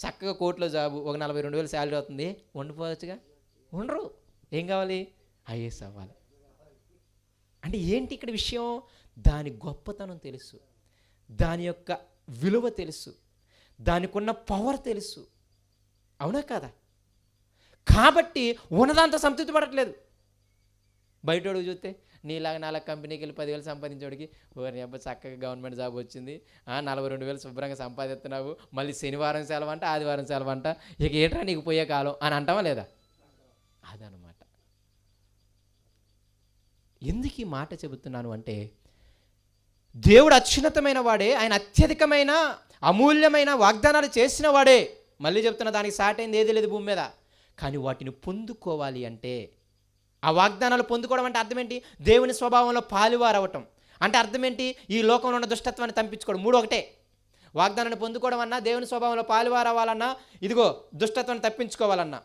చక్కగా కోర్టులో జాబు, ఒక 42,000 శాలరీ అవుతుంది, ఉండిపోవచ్చుగా. ఉండరు. ఏం కావాలి? ఐఏఎస్ అవ్వాలి. అంటే ఏంటి ఇక్కడ విషయం? దాని గొప్పతనం తెలుసు, దాని యొక్క విలువ తెలుసు, దానికి ఉన్న పవర్ తెలుసు. అవునా కదా? కాబట్టి ఉన్నదంతా సంతృప్తి పడట్లేదు. బయటోడికి చూస్తే నీలాగా 4 కంపెనీకి వెళ్ళి 10,000 సంపాదించేవాడికి, ఓరి అబ్బా చక్కగా గవర్నమెంట్ జాబ్ వచ్చింది, 42,000 శుభ్రంగా సంపాదిస్తున్నావు, మళ్ళీ శనివారం సెలవు అంట, ఆదివారం సెలవు అంట, ఇక ఏంట్రా నీకు పోయే కాలం అని అంటావా లేదా? అదనమాట. ఎందుకు ఈ మాట చెబుతున్నాను అంటే, దేవుడు అత్యున్నతమైన వాడే, ఆయన అత్యధికమైన అమూల్యమైన వాగ్దానాలు చేసిన వాడే. మళ్ళీ చెప్తున్నా, దానికి సాటైంది ఏది లేదు భూమి మీద. కానీ వాటిని పొందుకోవాలి అంటే, ఆ వాగ్దానాలు పొందుకోవడం అంటే అర్థం ఏంటి? దేవుని స్వభావంలో పాలువారవటం అంటే అర్థం ఏంటి? ఈ లోకంలో ఉన్న దుష్టత్వాన్ని తప్పించుకోవడం. 3 ఒకటే. వాగ్దానాన్ని పొందుకోవడం అన్నా, దేవుని స్వభావంలో పాలువారవ్వాలన్నా, ఇదిగో దుష్టత్వాన్ని తప్పించుకోవాలన్నా.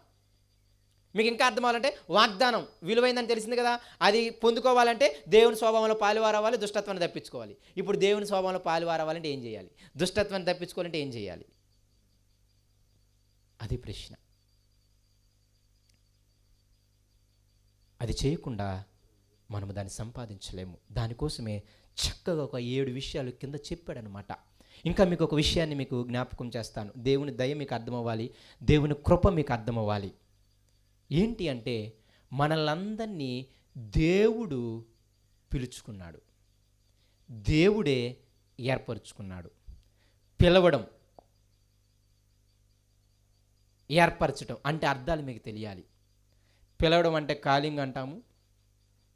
మీకు ఇంకా అర్థం అవ్వాలంటే, వాగ్దానం విలువైందని తెలిసింది కదా, అది పొందుకోవాలంటే దేవుని స్వభావంలో పాలువారవ్వాలి, దుష్టత్వాన్ని తప్పించుకోవాలి. ఇప్పుడు దేవుని స్వభావంలో పాలువారవ్వాలంటే ఏం చేయాలి? దుష్టత్వాన్ని తప్పించుకోవాలంటే ఏం చేయాలి? అది ప్రశ్న. అది చేయకుండా మనము దాన్ని సంపాదించలేము. దానికోసమే చక్కగా ఒక 7 విషయాలు కింద చెప్పాడనమాట. ఇంకా మీకు ఒక విషయాన్ని మీకు జ్ఞాపకం చేస్తాను. దేవుని దయ మీకు అర్థమవ్వాలి, దేవుని కృప మీకు అర్థమవ్వాలి. ఏంటి అంటే, మనలందరినీ దేవుడు పిలుచుకున్నాడు, దేవుడే ఏర్పరచుకున్నాడు. పిలవడం, ఏర్పరచడం అంటే అర్థాలు మీకు తెలియాలి. పిలవడం అంటే కాలింగ్ అంటాము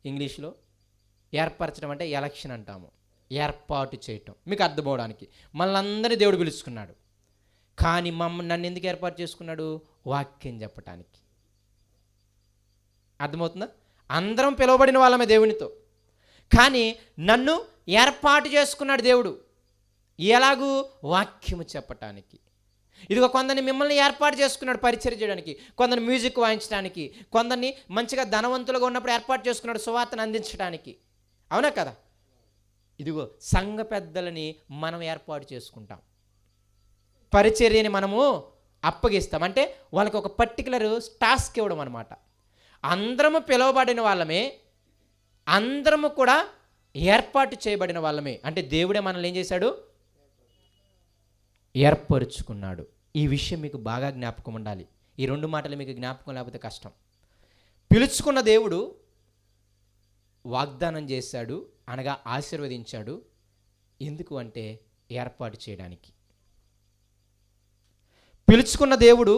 ఇంగ్లీష్లో, ఏర్పరచడం అంటే ఎలక్షన్ అంటాము, ఏర్పాటు చేయటం. మీకు అర్థమవడానికి మనల్ని దేవుడు పిలుచుకున్నాడు. కానీ నన్ను ఎందుకు ఏర్పాటు చేసుకున్నాడు? వాక్యం చెప్పటానికి. అర్థమవుతుందా? అందరం పిలువబడిన వాళ్ళమే దేవునితో, కానీ నన్ను ఏర్పాటు చేసుకున్నాడు దేవుడు. ఎలాగూ? వాక్యము చెప్పటానికి. ఇదిగో కొందరిని మిమ్మల్ని ఏర్పాటు చేసుకున్నాడు పరిచర్య చేయడానికి, కొందరిని మ్యూజిక్ వాయించడానికి, కొందరిని మంచిగా ధనవంతులుగా ఉన్నప్పుడు ఏర్పాటు చేసుకున్నాడు సువార్తను అందించడానికి. అవునా కదా? ఇదిగో సంఘ పెద్దలని మనం ఏర్పాటు చేసుకుంటాం, పరిచర్యని మనము అప్పగిస్తాం. అంటే వాళ్ళకి ఒక పర్టికులర్ టాస్క్ ఇవ్వడం అనమాట. అందరము పిలువబడిన వాళ్ళమే, అందరము కూడా ఏర్పాటు చేయబడిన వాళ్ళమే. అంటే దేవుడే మనల్ని ఏం చేశాడు? ఏర్పరుచుకున్నాడు. ఈ విషయం మీకు బాగా జ్ఞాపకం ఉండాలి. ఈ 2 మాటలు మీకు జ్ఞాపకం లేకపోతే కష్టం. పిలుచుకున్న దేవుడు వాగ్దానం చేశాడు, అనగా ఆశీర్వదించాడు. ఎందుకు అంటే ఏర్పాటు చేయడానికి. పిలుచుకున్న దేవుడు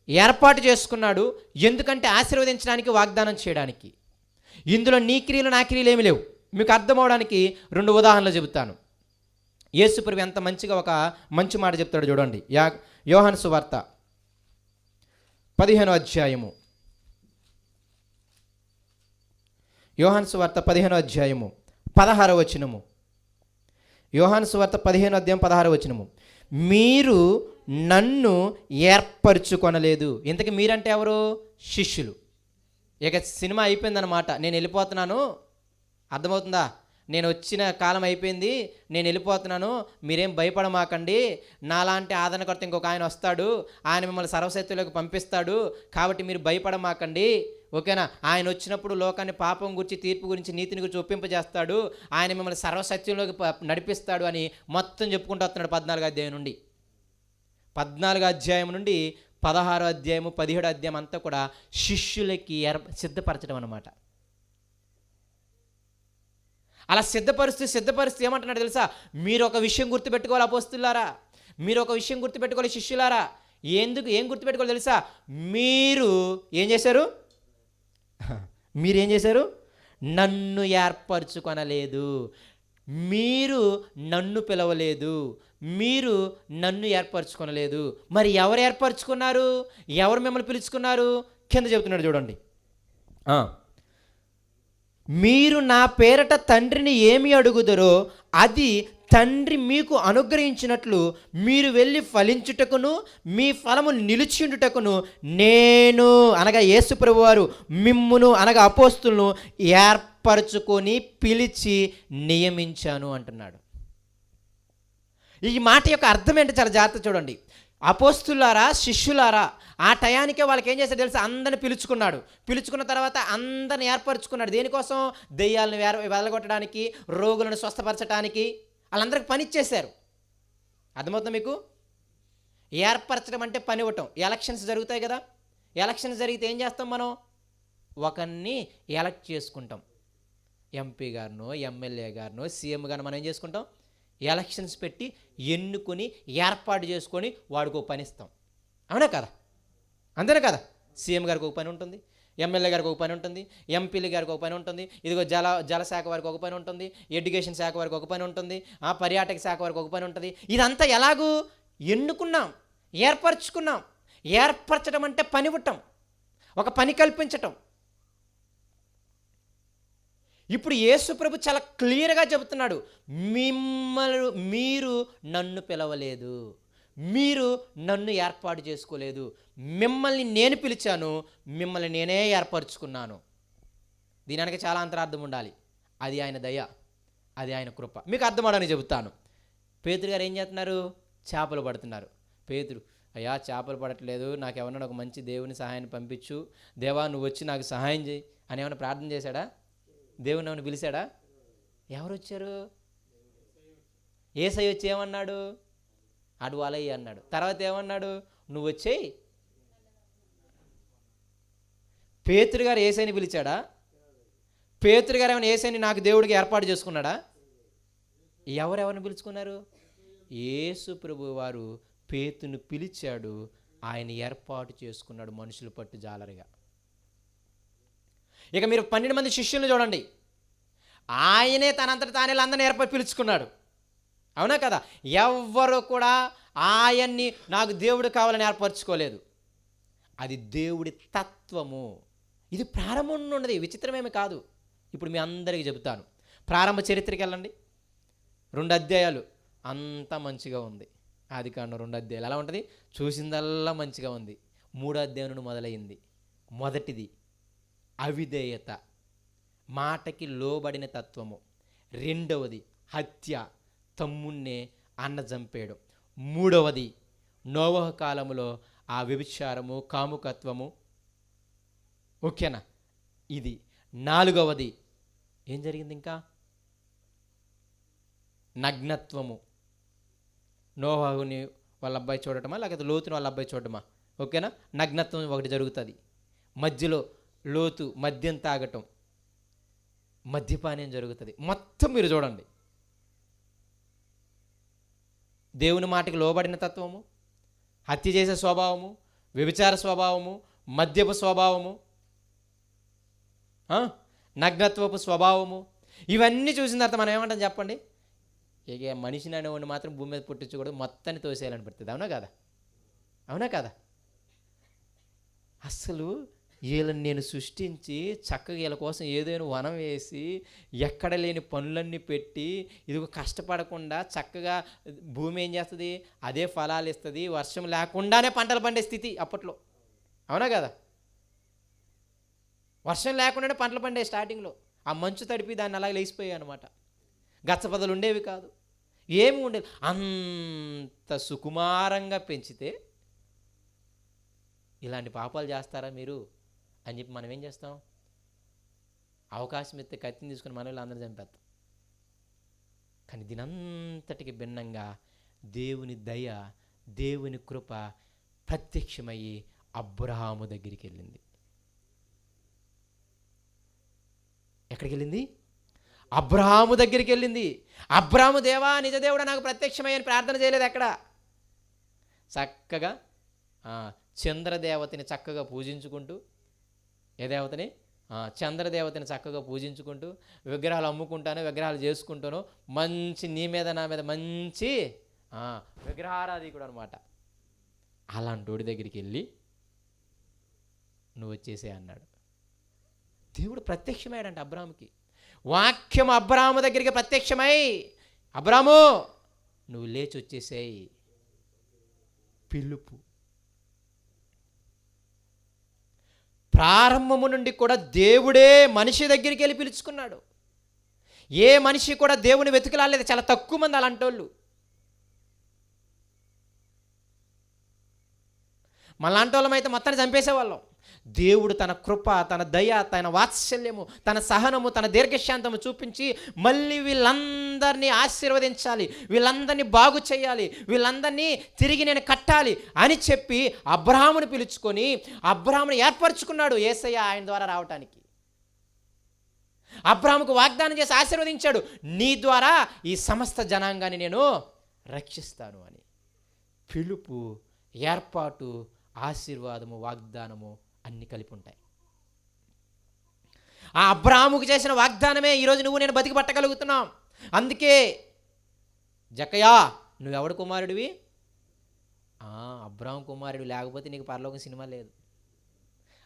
ఏర్పాటు చేసుకున్నాడు, ఎందుకంటే ఆశీర్వదించడానికి, వాగ్దానం చేయడానికి. ఇందులో నీ క్రియలు నా క్రియలు ఏమి లేవు. మీకు అర్థమవడానికి 2 ఉదాహరణలు చెబుతాను. యేసుప్రభు ఎంత మంచిగా ఒక మంచి మాట చెప్తాడు చూడండి. యోహాను సువార్త 15వ అధ్యాయము. యోహాను సువార్త 15వ అధ్యాయము 16వ వచనము. యోహాను సువార్త 15వ అధ్యాయం 16వ వచనము. మీరు నన్ను ఏర్పరచుకొనలేదు. ఇంతకీ మీరంటే ఎవరు? శిష్యులు. ఇక సినిమా అయిపోయిందన్నమాట. నేను వెళ్ళిపోతున్నాను, అర్థమవుతుందా? నేను వచ్చిన కాలం అయిపోయింది, నేను వెళ్ళిపోతున్నాను, మీరేం భయపడమాకండి, నాలాంటి ఆదరణకర్త ఇంకొక ఆయన వస్తాడు, ఆయన మిమ్మల్ని సర్వశక్తులకు పంపిస్తాడు, కాబట్టి మీరు భయపడమాకండి, ఓకేనా? ఆయన వచ్చినప్పుడు లోకాన్ని పాపం గురించి, తీర్పు గురించి, నీతిని గురించి ఒప్పింపజేస్తాడు, ఆయన మిమ్మల్ని సర్వశక్తుల్లోకి నడిపిస్తాడు అని మొత్తం చెప్పుకుంటూ వస్తున్నాడు 14వ అధ్యాయం నుండి. 14వ అధ్యాయం నుండి 16వ అధ్యాయము 17వ అధ్యాయం అంతా కూడా శిష్యులకి సిద్ధపరచడం అన్నమాట. అలా సిద్ధపరుస్తూ ఏమంటున్నాడు తెలుసా? మీరు ఒక విషయం గుర్తుపెట్టుకోవాలి అపోస్తులారా, మీరు ఒక విషయం గుర్తుపెట్టుకోవాలి శిష్యులారా. ఏం గుర్తుపెట్టుకోవాలి తెలుసా? మీరు ఏం చేశారు? నన్ను ఏర్పరచుకొనలేదు, మీరు నన్ను పిలవలేదు, మీరు నన్ను ఏర్పరచుకొనలేదు. మరి ఎవరు ఏర్పరచుకున్నారు? ఎవరు మిమ్మల్ని పిలుచుకున్నారు? కింద చెబుతున్నాడు చూడండి. మీరు నా పేరట తండ్రిని ఏమి అడుగుదరో అది తండ్రి మీకు అనుగ్రహించినట్లు మీరు వెళ్ళి ఫలించుటకును మీ ఫలము నిలిచిండుటకును నేను, అనగా యేసుప్రభు వారు, మిమ్మును అనగా అపోస్తులను ఏర్పరచుకొని పిలిచి నియమించాను అంటున్నాడు. ఈ మాట యొక్క అర్థం ఏంటో చాలా జాగ్రత్త చూడండి. అపోస్తులారా, శిష్యులారా, ఆ టయానికే వాళ్ళకి ఏం చేశాడు తెలుసా? అందరిని పిలుచుకున్నాడు. పిలుచుకున్న తర్వాత అందరిని ఏర్పరచుకున్నాడు. దేనికోసం? దెయ్యాలను వెళ్ళగొట్టడానికి, రోగులను స్వస్థపరచడానికి. వాళ్ళందరికీ పని ఇచ్చేశారు. అర్థమవుతుందా మీకు? ఏర్పరచడం అంటే పని ఇవ్వటం. ఎలక్షన్స్ జరుగుతాయి కదా, ఎలక్షన్స్ జరిగితే ఏం చేస్తాం మనం? ఒకరిని ఎలక్ట్ చేసుకుంటాం. ఎంపీ గారినో, ఎమ్మెల్యే గారినో, సీఎం గారినో మనం ఏం చేసుకుంటాం? ఎలక్షన్స్ పెట్టి ఎన్నుకొని ఏర్పాటు చేసుకొని వాడికి ఒక పని ఇస్తాం. అవునా కదా? అంతేనా కదా? సీఎం గారికి ఒక పని ఉంటుంది, ఎమ్మెల్యే గారికి ఒక పని ఉంటుంది, ఎంపీల గారికి ఒక పని ఉంటుంది, ఇదిగో జలశాఖ వారికి ఒక పని ఉంటుంది, ఎడ్యుకేషన్ శాఖ వారికి ఒక పని ఉంటుంది, పర్యాటక శాఖ వారికి ఒక పని ఉంటుంది. ఇదంతా ఎలాగూ ఎన్నుకున్నాం, ఏర్పరచుకున్నాం. ఏర్పరచడం అంటే పని ఇవ్వటం, ఒక పని కల్పించటం. ఇప్పుడు యేసు ప్రభు చాలా క్లియర్గా చెబుతున్నాడు, మీరు నన్ను పిలవలేదు, మీరు నన్ను ఏర్పాటు చేసుకోలేదు, మిమ్మల్ని నేను పిలిచాను, మిమ్మల్ని నేనే ఏర్పరచుకున్నాను. దీనికి చాలా అంతరార్థం ఉండాలి. అది ఆయన దయ, అది ఆయన కృప. మీకు అర్థమవడానికి చెబుతాను. పేతురు గారు ఏం చేస్తున్నారు? చేపలు పడుతున్నారు. పేతురు, అయ్యా చేపలు పడట్లేదు, నాకు ఎవరన్నా ఒక మంచి దేవుని సహాయాన్ని పంపించు, దేవా నువ్వు వచ్చి నాకు సహాయం చేయి అని ఏమైనా ప్రార్థన చేశాడా? దేవుని ఏమైనా పిలిచాడా? ఎవరు వచ్చారు? యేసయ్య వచ్చి ఏమన్నాడు? అడు వలయ్య అన్నాడు. తర్వాత ఏమన్నాడు? నువ్వు వచ్చేయి. పేతురు గారు యేసయ్యని పిలిచాడా? పేతురు గారు ఏమైనా యేసయ్యని నాకు దేవుడికి ఏర్పాటు చేసుకున్నాడా? ఎవరెవరిని పిలుచుకున్నారు? యేసు ప్రభు వారు పేతురుని పిలిచాడు, ఆయన ఏర్పాటు చేసుకున్నాడు మనుషులు పట్టు జాలరిగా. ఇక మీరు 12 మంది శిష్యులను చూడండి. ఆయనే తనంతట తానే అందరిని పిలుచుకున్నాడు. అవునా కదా? ఎవ్వరు కూడా ఆయన్ని నాకు దేవుడు కావాలని ఏర్పరచుకోలేదు. అది దేవుడి తత్వము. ఇది ప్రారంభం ఉన్నది, విచిత్రమేమి కాదు. ఇప్పుడు మీ అందరికీ చెబుతాను. ప్రారంభ చరిత్రకి వెళ్ళండి, 2 అధ్యాయాలు, అంతా మంచిగా ఉంది. ఆదికాండం 2 అధ్యాయాలు ఎలా ఉంటుంది? చూసిందల్లా మంచిగా ఉంది. 3వ అధ్యాయం నుండి మొదలైంది. మొదటిది అవిధేయత, మాటకి లోబడిన తత్వము. 2వది హత్య, తమ్మున్నే అన్న చంపేయడం. 3వది నోవహు కాలంలో ఆ వ్యభిచారము, కాముకత్వము. ఓకేనా? ఇది 4వది ఏం జరిగింది? ఇంకా నగ్నత్వము. నోవాహుని వాళ్ళ అబ్బాయి చూడటమా, లేకపోతే లోతుని వాళ్ళ అబ్బాయి చూడటమా? ఓకేనా? నగ్నత్వం ఒకటి జరుగుతుంది. మధ్యలో లోతు మద్యం తాగటం, మద్యపానం జరుగుతుంది. మొత్తం మీరు చూడండి. దేవుని మాటకి లోబడిన తత్వము, హత్య చేసే స్వభావము, వ్యభిచార స్వభావము, మద్యపు స్వభావము, నగ్నత్వపు స్వభావము, ఇవన్నీ చూసిన తర్వాత మనం ఏమంటాం చెప్పండి? ఇక మనిషిని అనేవాడిని మాత్రం భూమి మీద పుట్టించకూడదు, మొత్తాన్ని తోసేయాలని పడుతుంది. అవునా కదా? అవునా కదా? అసలు వీళ్ళని నేను సృష్టించి చక్కగా వీళ్ళ కోసం ఏదైనా వనం వేసి ఎక్కడ లేని పనులన్నీ పెట్టి ఇదిగో కష్టపడకుండా చక్కగా భూమి ఏం చేస్తుంది? అదే ఫలాలు ఇస్తుంది. వర్షం లేకుండానే పంటలు పండే స్థితి అప్పట్లో. అవునా కదా? వర్షం లేకుండానే పంటలు పండే స్టార్టింగ్లో. ఆ మంచు తడిపి దాన్ని అలాగే లేచిపోయాయి అనమాట. గచ్చపదలు ఉండేవి కాదు, ఏమి ఉండేది. అంత సుకుమారంగా పెంచితే ఇలాంటి పాపాలు చేస్తారా మీరు అని చెప్పి మనం ఏం చేస్తాం? అవకాశం ఇస్తే కత్తిని తీసుకుని మనల్ని అందరూ చంపేస్తాం. కానీ దీనంతటికి భిన్నంగా దేవుని దయ, దేవుని కృప ప్రత్యక్షమయ్యి అబ్రహాము దగ్గరికి వెళ్ళింది. ఎక్కడికి వెళ్ళింది? అబ్రహాము దగ్గరికి వెళ్ళింది. అబ్రహాము, దేవా నిజదేవుడా నాకు ప్రత్యక్షమయ్యని ప్రార్థన చేయలేదు. ఎక్కడ? చక్కగా చంద్రదేవతని చక్కగా పూజించుకుంటూ, ఏ దేవతని? చంద్రదేవతని చక్కగా పూజించుకుంటూ, విగ్రహాలు అమ్ముకుంటాను, విగ్రహాలు చేసుకుంటాను, మంచి నీ మీద నా మీద మంచి విగ్రహారాధికుడు అనమాట. అలాంటి వాడి దగ్గరికి వెళ్ళి నువ్వు వచ్చేసే అన్నాడు. దేవుడు ప్రత్యక్షమయ్యాడంట అబ్రాహాముకి. వాక్యం అబ్రాహాము దగ్గరికి ప్రత్యక్షమై, అబ్రాహాము నువ్వు లేచి వచ్చేసేయి, పిలుపు. ప్రారంభము నుండి కూడా దేవుడే మనిషి దగ్గరికి వెళ్ళి పిలుచుకున్నాడు. ఏ మనిషి కూడా దేవుని వెతుకులాలేదు. చాలా తక్కువ మంది అలాంటోళ్ళు. మనలాంటి వాళ్ళమైతే మొత్తాన్ని చంపేసేవాళ్ళం. దేవుడు తన కృప, తన దయ, తన వాత్సల్యము, తన సహనము, తన దీర్ఘశాంతము చూపించి మళ్ళీ వీళ్ళందరినీ ఆశీర్వదించాలి, వీళ్ళందరినీ బాగు చేయాలి, వీళ్ళందరినీ తిరిగి నేను కట్టాలి అని చెప్పి అబ్రహాముని పిలుచుకొని అబ్రహాముని ఏర్పరచుకున్నాడు యేసయ్య ఆయన ద్వారా రావటానికి. అబ్రహాముకు వాగ్దానం చేసి ఆశీర్వదించాడు, నీ ద్వారా ఈ సమస్త జనాంగాన్ని నేను రక్షిస్తాను అని. పిలుపు, ఏర్పాటు, ఆశీర్వాదము, వాగ్దానము అన్నీ కలిపి ఉంటాయి. ఆ అబ్రాహాముకు చేసిన వాగ్దానమే ఈరోజు నువ్వు నేను బతికి పట్టగలుగుతున్నాం. అందుకే జక్కయ్యా నువ్వెవడు కుమారుడివి? అబ్రాహాము కుమారుడు, లేకపోతే నీకు పరలోకం సినిమా లేదు.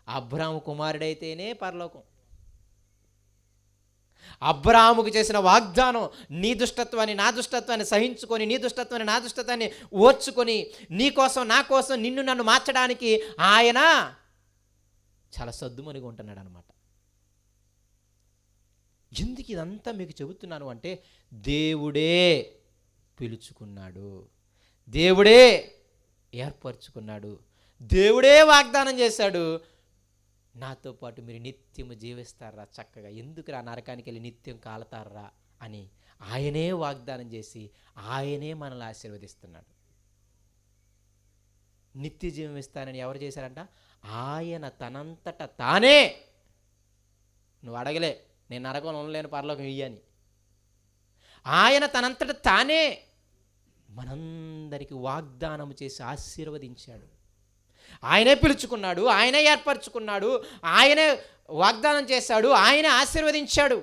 అబ్రాహాము కుమారుడైతేనే పరలోకం. అబ్రాహాముకు చేసిన వాగ్దానం, నీ దుష్టత్వాన్ని నా దుష్టత్వాన్ని సహించుకొని, నీ దుష్టత్వాన్ని నా దుష్టత్వాన్ని ఓర్చుకొని, నీ కోసం నా కోసం నిన్ను నన్ను మార్చడానికి ఆయన చాలా సద్దుమణిగా ఉంటున్నాడు అనమాట. ఎందుకు ఇదంతా మీకు చెబుతున్నాను అంటే, దేవుడే పిలుచుకున్నాడు, దేవుడే ఏర్పరచుకున్నాడు, దేవుడే వాగ్దానం చేశాడు, నాతో పాటు మీరు నిత్యము జీవిస్తారా చక్కగా, ఎందుకు నరకానికి వెళ్ళి నిత్యం కాలతారా అని ఆయనే వాగ్దానం చేసి ఆయనే మనల్ని ఆశీర్వదిస్తున్నాడు. నిత్య జీవం ఇస్తానని ఎవరు చేశారంట? ఆయన తనంతట తానే. నువ్వు అడగలే నేను నరకం ఉండలేను పరలోకం ఇయ్యని. ఆయన తనంతట తానే మనందరికీ వాగ్దానం చేసి ఆశీర్వదించాడు. ఆయనే పిలుచుకున్నాడు, ఆయనే ఏర్పరచుకున్నాడు, ఆయనే వాగ్దానం చేశాడు, ఆయనే ఆశీర్వదించాడు.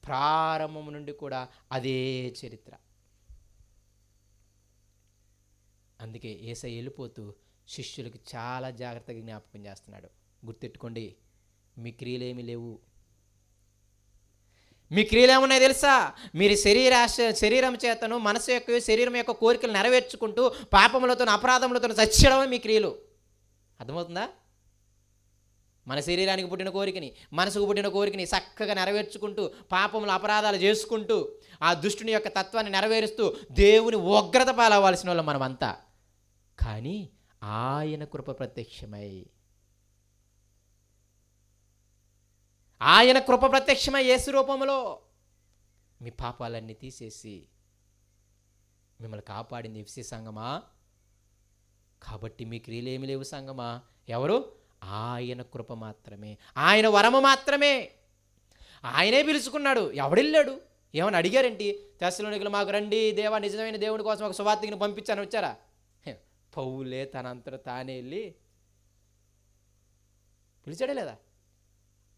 ప్రారంభం నుండి కూడా అదే చరిత్ర. అందుకే యేసయ్య వెళ్ళిపోతూ శిష్యులకు చాలా జాగ్రత్తగా జ్ఞాపకం చేస్తున్నాడు. గుర్తెట్టుకోండి, మీ క్రియలేమీ లేవు. మీ క్రియలు ఏమున్నాయి తెలుసా? మీరు శరీరం చేతను మనసు యొక్క శరీరం యొక్క కోరికలు నెరవేర్చుకుంటూ పాపములతో అపరాధములతో చచ్చడమే మీ క్రియలు. అర్థమవుతుందా? మన శరీరానికి పుట్టిన కోరికని, మనసుకు పుట్టిన కోరికని చక్కగా నెరవేర్చుకుంటూ పాపములు అపరాధాలు చేసుకుంటూ ఆ దుష్టుని యొక్క తత్వాన్ని నెరవేరుస్తూ దేవుని ఉగ్రత పాలవ్వాల్సిన వాళ్ళం మనమంతా. కానీ ఆయన కృప ప్రత్యక్షమై, ఆయన కృప ప్రత్యక్షమై యేసు రూపంలో మీ పాపాలన్నీ తీసేసి మిమ్మల్ని కాపాడింది ఎఫ్సీ సంఘమా. కాబట్టి మీ క్రియలు ఏమి లేవు సంఘమా. ఎవరు? ఆయన కృప మాత్రమే, ఆయన వరము మాత్రమే. ఆయనే పిలుచుకున్నాడు. ఎవడెళ్ళాడు? ఏమని అడిగారేంటి? తెస్సలోనికలు మాకు రండి, దేవా నిజమైన దేవుని కోసం ఒక సువార్తిని పంపించాను వచ్చారా? పౌలే తనంతట తానే వెళ్ళి పిలిచాడే లేదా?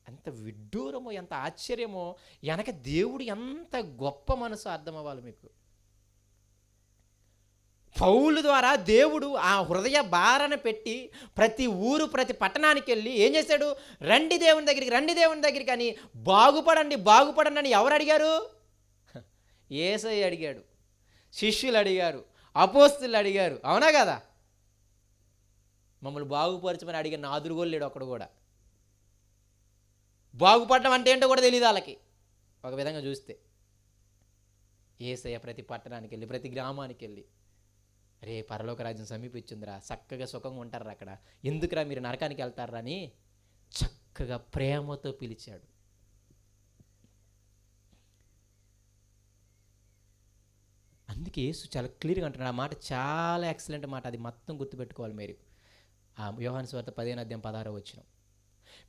ఎంత విడ్డూరమో, ఎంత ఆశ్చర్యమో, వెనక దేవుడు ఎంత గొప్ప మనసు అర్థం అవ్వాలి మీకు. పౌలు ద్వారా దేవుడు ఆ హృదయ భారణ పెట్టి ప్రతి ఊరు ప్రతి పట్టణానికి వెళ్ళి ఏం చేశాడు? రండి దేవుని దగ్గరికి, రండి దేవుని దగ్గరికి అని, బాగుపడండి బాగుపడండి అని ఎవరు అడిగారు? యేసయ్య అడిగాడు, శిష్యులు అడిగారు, అపోస్తులు అడిగారు. అవునా కదా? మమ్మల్ని బాగుపరచమని అడిగిన నాదురు కూడా లేడు ఒక్కడు కూడా. బాగుపడడం అంటే ఏంటో కూడా తెలియదు వాళ్ళకి. ఒక విధంగా చూస్తే యేసయ్య ప్రతి పట్టణానికి వెళ్ళి ప్రతి గ్రామానికి వెళ్ళి, రే పరలోక రాజ్యం సమీపించిందిరా, చక్కగా సుఖంగా ఉంటారా అక్కడ, ఎందుకురా మీరు నరకానికి వెళ్తారా అని చక్కగా ప్రేమతో పిలిచాడు. అందుకే యేసు చాలా క్లియర్గా అంటున్నాడు. ఆ మాట చాలా ఎక్సలెంట్ మాట, అది మొత్తం గుర్తుపెట్టుకోవాలి మీరు. ఆ యోహాను సువార్త 15:16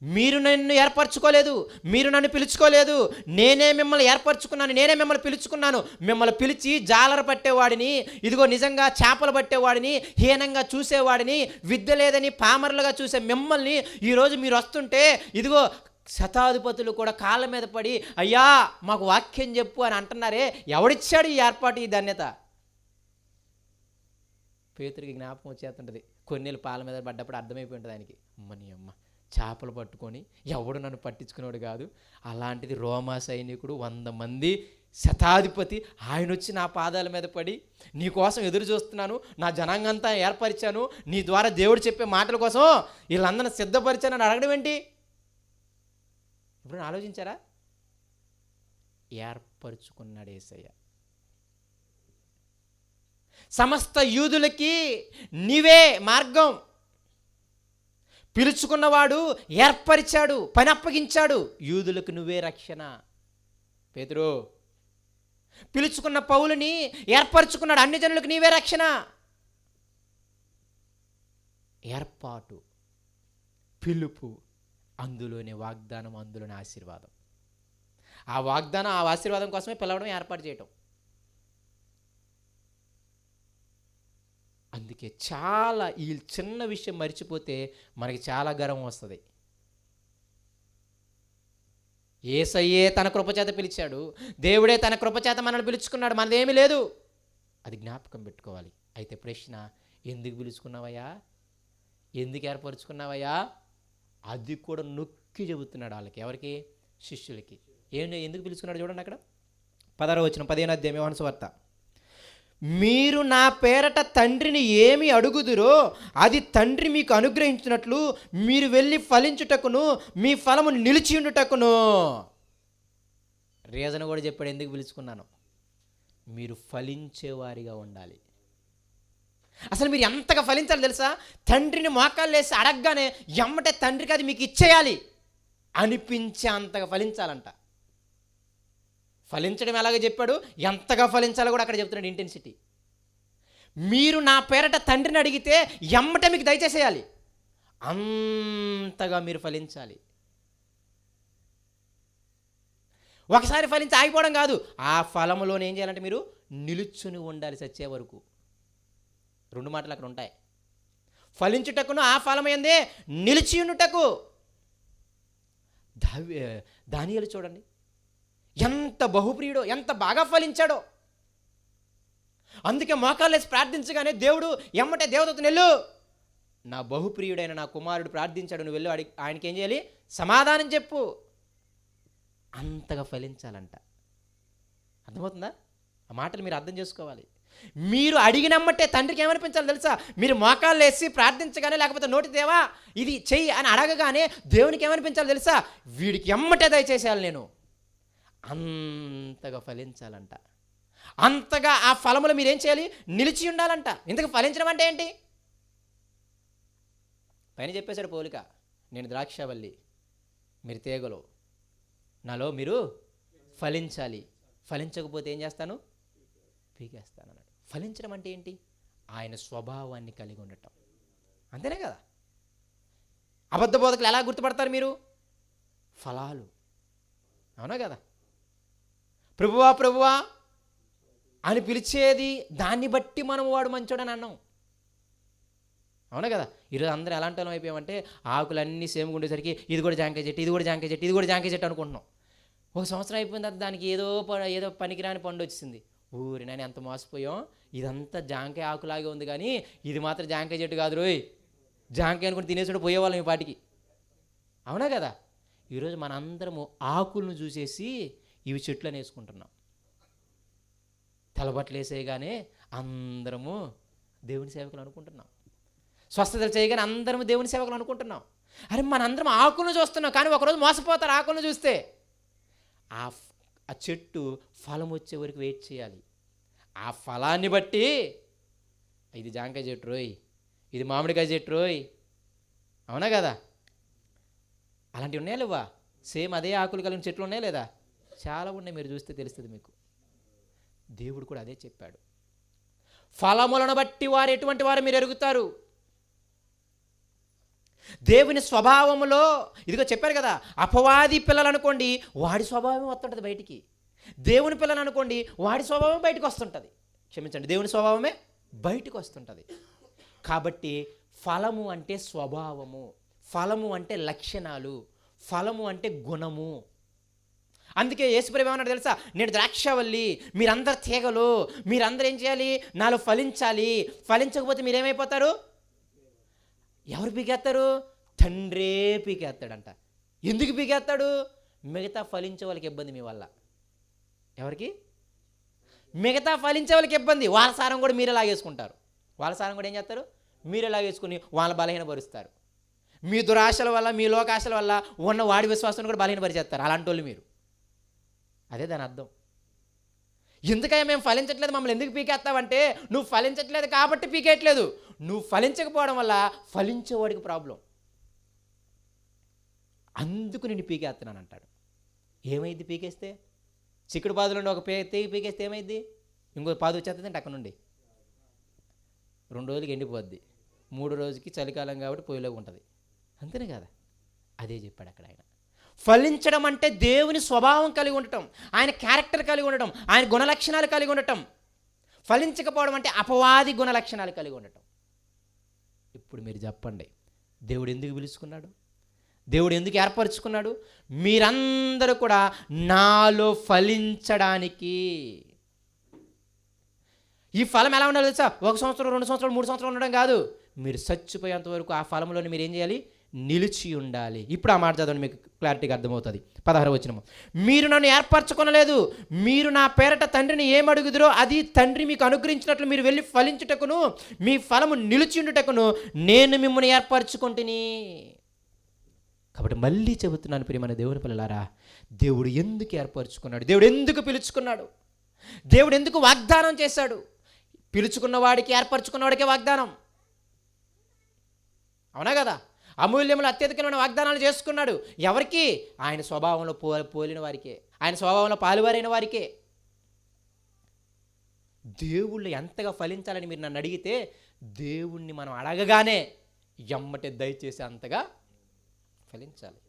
మీరు నన్ను ఏర్పరచుకోలేదు, మీరు నన్ను పిలుచుకోలేదు, నేనే మిమ్మల్ని ఏర్పరచుకున్నాను, నేనే మిమ్మల్ని పిలుచుకున్నాను. మిమ్మల్ని పిలిచి జాలర పట్టేవాడిని, ఇదిగో నిజంగా చేపలు పట్టేవాడిని, హీనంగా చూసేవాడిని, విద్య లేదని పామరులుగా చూసే మిమ్మల్ని ఈరోజు మీరు వస్తుంటే ఇదిగో శతాధిపతులు కూడా కాళ్ళ మీద పడి అయ్యా మాకు వాక్యం చెప్పు అని అంటున్నారే, ఎవడిచ్చాడు ఈ ఏర్పాటు, ఈ ధన్యత? పేతురికి జ్ఞాపకం వచ్చేస్తుంటుంది. కొన్నేళ్ళు పాల మీద పడ్డప్పుడు అర్థమైపోయి ఉంటుంది ఆయనకి, అమ్మని అమ్మ చేపలు పట్టుకొని ఎవడు నన్ను పట్టించుకునేవాడు కాదు, అలాంటిది రోమా సైనికుడు 100 మంది శతాధిపతి, ఆయన వచ్చి నా పాదాల మీద పడి నీ కోసం ఎదురు చూస్తున్నాను, నా జనాంగంతా ఏర్పరిచాను, నీ ద్వారా దేవుడు చెప్పే మాటల కోసం వీళ్ళందరిని సిద్ధపరిచానని అడగడం ఏంటి? ఇప్పుడు ఆలోచించారా? ఏర్పరచుకున్నాడు యేసయ్య. సమస్త యూదులకి నీవే మార్గం. పిలుచుకున్నవాడు ఏర్పరిచాడు, పని అప్పగించాడు. యూదులకు నువ్వే రక్షణ. పేతురు పిలుచుకున్న పౌలుని ఏర్పరచుకున్నాడు, అన్ని జనులకు నీవే రక్షణ. ఏర్పాటు, పిలుపు, అందులోనే వాగ్దానం, అందులోనే ఆశీర్వాదం. ఆ వాగ్దానం ఆ ఆశీర్వాదం కోసమే పిలవడం, ఏర్పాటు చేయటం. అందుకే చాలా ఈ చిన్న విషయం మర్చిపోతే మనకి చాలా గర్వం వస్తుంది. యేసయ్యే తన కృపచేత పిలిచాడు, దేవుడే తన కృపచేత మనల్ని పిలుచుకున్నాడు, మనదేమీ లేదు. అది జ్ఞాపకం పెట్టుకోవాలి. అయితే ప్రశ్న, ఎందుకు పిలుచుకున్నావయ్యా, ఎందుకు ఏర్పరుచుకున్నావయ్యా? అది కూడా నొక్కి చెబుతున్నాడు వాళ్ళకి. ఎవరికి? శిష్యులకి. ఎందుకు పిలుచుకున్నాడు చూడండి అక్కడ 15 యోహాను సువార్త. మీరు నా పేరట తండ్రిని ఏమి అడుగుదురో అది తండ్రి మీకు అనుగ్రహించినట్లు మీరు వెళ్ళి ఫలించుటకును మీ ఫలము నిలిచి ఉండుటకును. రీజన్ కూడా చెప్పాడు ఎందుకు పిలుచుకున్నాను. మీరు ఫలించేవారిగా ఉండాలి. అసలు మీరు ఎంతగా ఫలించాలి తెలుసా? తండ్రిని మోకాళ్ళు వేసి అడగగానే ఎమ్మటే తండ్రికి అది మీకు ఇచ్చేయాలి అనిపించే అంతగా ఫలించాలంట. ఫలించడం ఎలాగో చెప్పాడు, ఎంతగా ఫలించాలో కూడా అక్కడ చెప్తున్నాడు. ఇంటెన్సిటీ. మీరు నా పేరట తండ్రిని అడిగితే ఎమ్మటే మీకు దయచేసేయాలి, అంతగా మీరు ఫలించాలి. ఒకసారి ఫలించి ఆగిపోవడం కాదు, ఆ ఫలములోనే ఏం చేయాలంటే మీరు నిలుచుని ఉండాలి చచ్చే వరకు. 2 మాటలు అక్కడ ఉంటాయి. ఫలించుటకును ఆ ఫలం ఏందే నిలిచి ఉండుటకు. దానియేలు చూడండి ఎంత బహుప్రియుడో, ఎంత బాగా ఫలించాడో. అందుకే మోకాళ్ళేసి ప్రార్థించగానే దేవుడు ఎమ్మటే దేవదూతను వెళ్ళు, నా బహుప్రియుడైన నా కుమారుడు ప్రార్థించాడు, నువ్వు వెళ్ళి ఆయనకి ఏం చేయాలి, సమాధానం చెప్పు. అంతగా ఫలించాలంట. అర్థమవుతుందా? ఆ మాటలు మీరు అర్థం చేసుకోవాలి. మీరు అడిగినమ్మటే తండ్రికి ఏమనిపించాలి తెలుసా? మీరు మోకాళ్ళు వేసి ప్రార్థించగానే, లేకపోతే నోటి దేవా ఇది చెయ్యి అని అడగగానే దేవునికి ఏమనిపించాలి తెలుసా? వీడికి ఎమ్మటే దయచేసేయాలి నేను. అంతగా ఫలించాలంట. అంతగా ఆ ఫలములు మీరేం చేయాలి, నిలిచి ఉండాలంట. ఇంతకు ఫలించడం అంటే ఏంటి? పైన చెప్పేశాడు పోలిక, నేను ద్రాక్షవల్లి, మీరు తీగలు, నాలో మీరు ఫలించాలి, ఫలించకపోతే ఏం చేస్తాను, పీకేస్తాను అన్నాడు. ఫలించడం అంటే ఏంటి? ఆయన స్వభావాన్ని కలిగి ఉండటం, అంతేనే కదా. అబద్ధ బోధకులు ఎలా గుర్తుపడతారు మీరు? ఫలాలు, అవునా కదా. ప్రభువా ప్రభువా అని పిలిచేది దాన్ని బట్టి మనం వాడు మంచోడని అన్నాం, అవునా కదా. ఈరోజు అందరూ ఎలాంటి వాళ్ళం అయిపోయామంటే ఆకులన్నీ సేమ్ ఉండేసరికి ఇది కూడా జాంకాయ చెట్టు, ఇది కూడా జాంకాయ చెట్టు, ఇది కూడా జాంకాయ చెట్టు అనుకుంటున్నాం. ఒక సంవత్సరం అయిపోయిన తర్వాత దానికి ఏదో పనికిరాని పండు వచ్చింది. ఊరినని ఎంత మోసపోయాం, ఇదంతా జాంకాయ ఆకులాగే ఉంది కానీ ఇది మాత్రం జాంకాయ చెట్టు కాదు రోయ్, జాంకాయ అనుకుని తినేసి పోయేవాళ్ళం ఈ పాటికి, అవునా కదా. ఈరోజు మనందరము ఆకులను చూసేసి ఇవి చెట్లు అని వేసుకుంటున్నాం. తెల్లబట్టలు వేసేయగానే అందరము దేవుని సేవకులు అనుకుంటున్నాం, స్వస్థతలు చేయగానే అందరము దేవుని సేవకులు అనుకుంటున్నాం. అరే మనందరం ఆకులను చూస్తున్నాం, కానీ ఒకరోజు మోసపోతారు. ఆకులను చూస్తే ఆ చెట్టు ఫలం వచ్చే వరకు వెయిట్ చేయాలి. ఆ ఫలాన్ని బట్టి ఇది జాంకాయ చెట్టు రోయ్, ఇది మామిడికాయ చెట్టు రోయ్, అవునా కదా. అలాంటివి ఉన్నాయా లేవా? సేమ్ అదే ఆకులు కలిగిన చెట్లు ఉన్నాయా లేదా? చాలా ఉన్నాయి, మీరు చూస్తే తెలుస్తుంది మీకు. దేవుడు కూడా అదే చెప్పాడు, ఫలములను బట్టి వారు ఎటువంటి వారు మీరు ఎరుగుతారు. దేవుని స్వభావంలో ఇదిగో చెప్పారు కదా, అపవాది పిల్లలు అనుకోండి వాడి స్వభావం వస్తుంటుంది బయటికి, దేవుని పిల్లలు అనుకోండి వాడి స్వభావం బయటకు వస్తుంటుంది. క్షమించండి, దేవుని స్వభావమే బయటకు వస్తుంటుంది. కాబట్టి ఫలము అంటే స్వభావము, ఫలము అంటే లక్షణాలు, ఫలము అంటే గుణము. అందుకే యేసుప్రభువు ఏమన్నాడు తెలుసా? నేను ద్రాక్షవల్లి, మీరందరు తీగలు, మీరందరూ ఏం చేయాలి? నాలో ఫలించాలి. ఫలించకపోతే మీరేమైపోతారు? ఎవరు పీకేస్తారు? తండ్రే పీకేస్తాడంట. ఎందుకు పీకేస్తాడు? మిగతా ఫలించే వాళ్ళకి ఇబ్బంది మీ వల్ల. ఎవరికి? మిగతా ఫలించే వాళ్ళకి ఇబ్బంది. వాళ్ళ సారం కూడా మీరే లాగేసుకుంటారు. వాళ్ళ సారం కూడా ఏం చేస్తారు? మీరే లాగేసుకుని వాళ్ళ బలహీనపరుస్తారు. మీ దురాశల వల్ల, మీ లోకాశల వల్ల ఉన్న వాడి విశ్వాసాన్ని కూడా బలహీనపరిచేస్తారు అలాంటి వాళ్ళు మీరు. అదే దాని అర్థం. ఎందుకయ్యా మేము ఫలించట్లేదు, మమ్మల్ని ఎందుకు పీకేస్తావంటే నువ్వు ఫలించట్లేదు కాబట్టి పీకేయట్లేదు. నువ్వు ఫలించకపోవడం వల్ల ఫలించేవాడికి ప్రాబ్లం, అందుకు నేను పీకేస్తున్నాను అంటాడు. ఏమైంది పీకేస్తే? చిక్కుడు పాదులు నుండి ఒక తీగ పీకేస్తే ఏమైంది? ఇంకో పాదు వచ్చేస్తుందంటే అక్కడ నుండి 2 రోజులకి ఎండిపోద్ది, 3 రోజుకి చలికాలం కాబట్టి పొయ్యిలోకి ఉంటుంది, అంతేనే కదా. అదే చెప్పాడు అక్కడ ఆయన. ఫలించడం అంటే దేవుని స్వభావం కలిగి ఉండటం, ఆయన క్యారెక్టర్ కలిగి ఉండటం, ఆయన గుణలక్షణాలు కలిగి ఉండటం. ఫలించకపోవడం అంటే అపవాది గుణలక్షణాలు కలిగి ఉండటం. ఇప్పుడు మీరు చెప్పండి, దేవుడు ఎందుకు పిలుచుకున్నాడు? దేవుడు ఎందుకు ఏర్పరచుకున్నాడు? మీరందరూ కూడా నాలో ఫలించడానికి. ఈ ఫలం ఎలా ఉండాలి తెలుసా? 1 సంవత్సరం, 2 సంవత్సరాలు, 3 సంవత్సరాలు ఉండడం కాదు. మీరు చచ్చిపోయేంత వరకు ఆ ఫలంలోని మీరు ఏం చేయాలి? నిలిచి ఉండాలి. ఇప్పుడు ఆ మాట చదవండి, మీకు క్లారిటీగా అర్థమవుతుంది. 16వ వచనం, మీరు నన్ను ఏర్పరచుకొనలేదు, మీరు నా పేరట తండ్రిని ఏమడుగుదురో అది తండ్రి మీకు అనుగ్రహించినట్లు మీరు వెళ్ళి ఫలించుటకును మీ ఫలము నిలిచి ఉండుటకును నేను మిమ్మల్ని ఏర్పరచుకుంటుని. కాబట్టి మళ్ళీ చెబుతున్నాను ప్రియమైన దేవుని పిల్లలారా, దేవుడు ఎందుకు ఏర్పరచుకున్నాడు? దేవుడు ఎందుకు పిలుచుకున్నాడు? దేవుడు ఎందుకు వాగ్దానం చేశాడు? పిలుచుకున్న వాడికి, ఏర్పరచుకున్న వాడికే వాగ్దానం, అవునా కదా. అమూల్యములు అత్యధికమైన వాగ్దానాలు చేసుకున్నాడు. ఎవరికి? ఆయన స్వభావంలో పోలిన వారికే, ఆయన స్వభావంలో పాలువారైన వారికే. దేవుళ్ళు ఎంతగా ఫలించాలని మీరు నన్ను అడిగితే, దేవుణ్ణి మనం అడగగానే ఎమ్మటే దయచేసి అంతగా ఫలించాలి.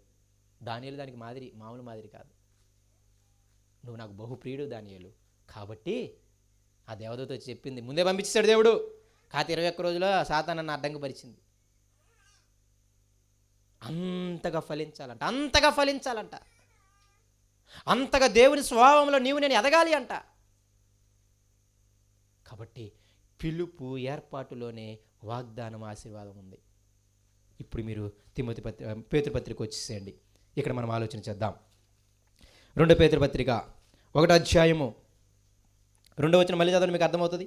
దానియేలు దానికి మాదిరి, మామూలు మాదిరి కాదు. నువ్వు నాకు బహుప్రియుడు దానియేలు, కాబట్టి ఆ దేవదూత వచ్చి చెప్పింది, ముందే పంపించాడు దేవుడు. కాకపోతే 21 రోజుల్లో సాతాను నన్ను అడ్డంకి పరిచింది. అంతగా ఫలించాలంట, అంతగా ఫలించాలంట, అంతగా దేవుని స్వభావంలో నీవు నేను ఎదగాలి అంట. కాబట్టి పిలుపు ఏర్పాటులోనే వాగ్దానం, ఆశీర్వాదం ఉంది. ఇప్పుడు మీరు పేతురు పత్రిక వచ్చేసేయండి. ఇక్కడ మనం ఆలోచన చేద్దాం. 2 పేతురు పత్రిక 1వ అధ్యాయము 2వ వచనం మళ్ళీ చదవండి, మీకు అర్థమవుతుంది.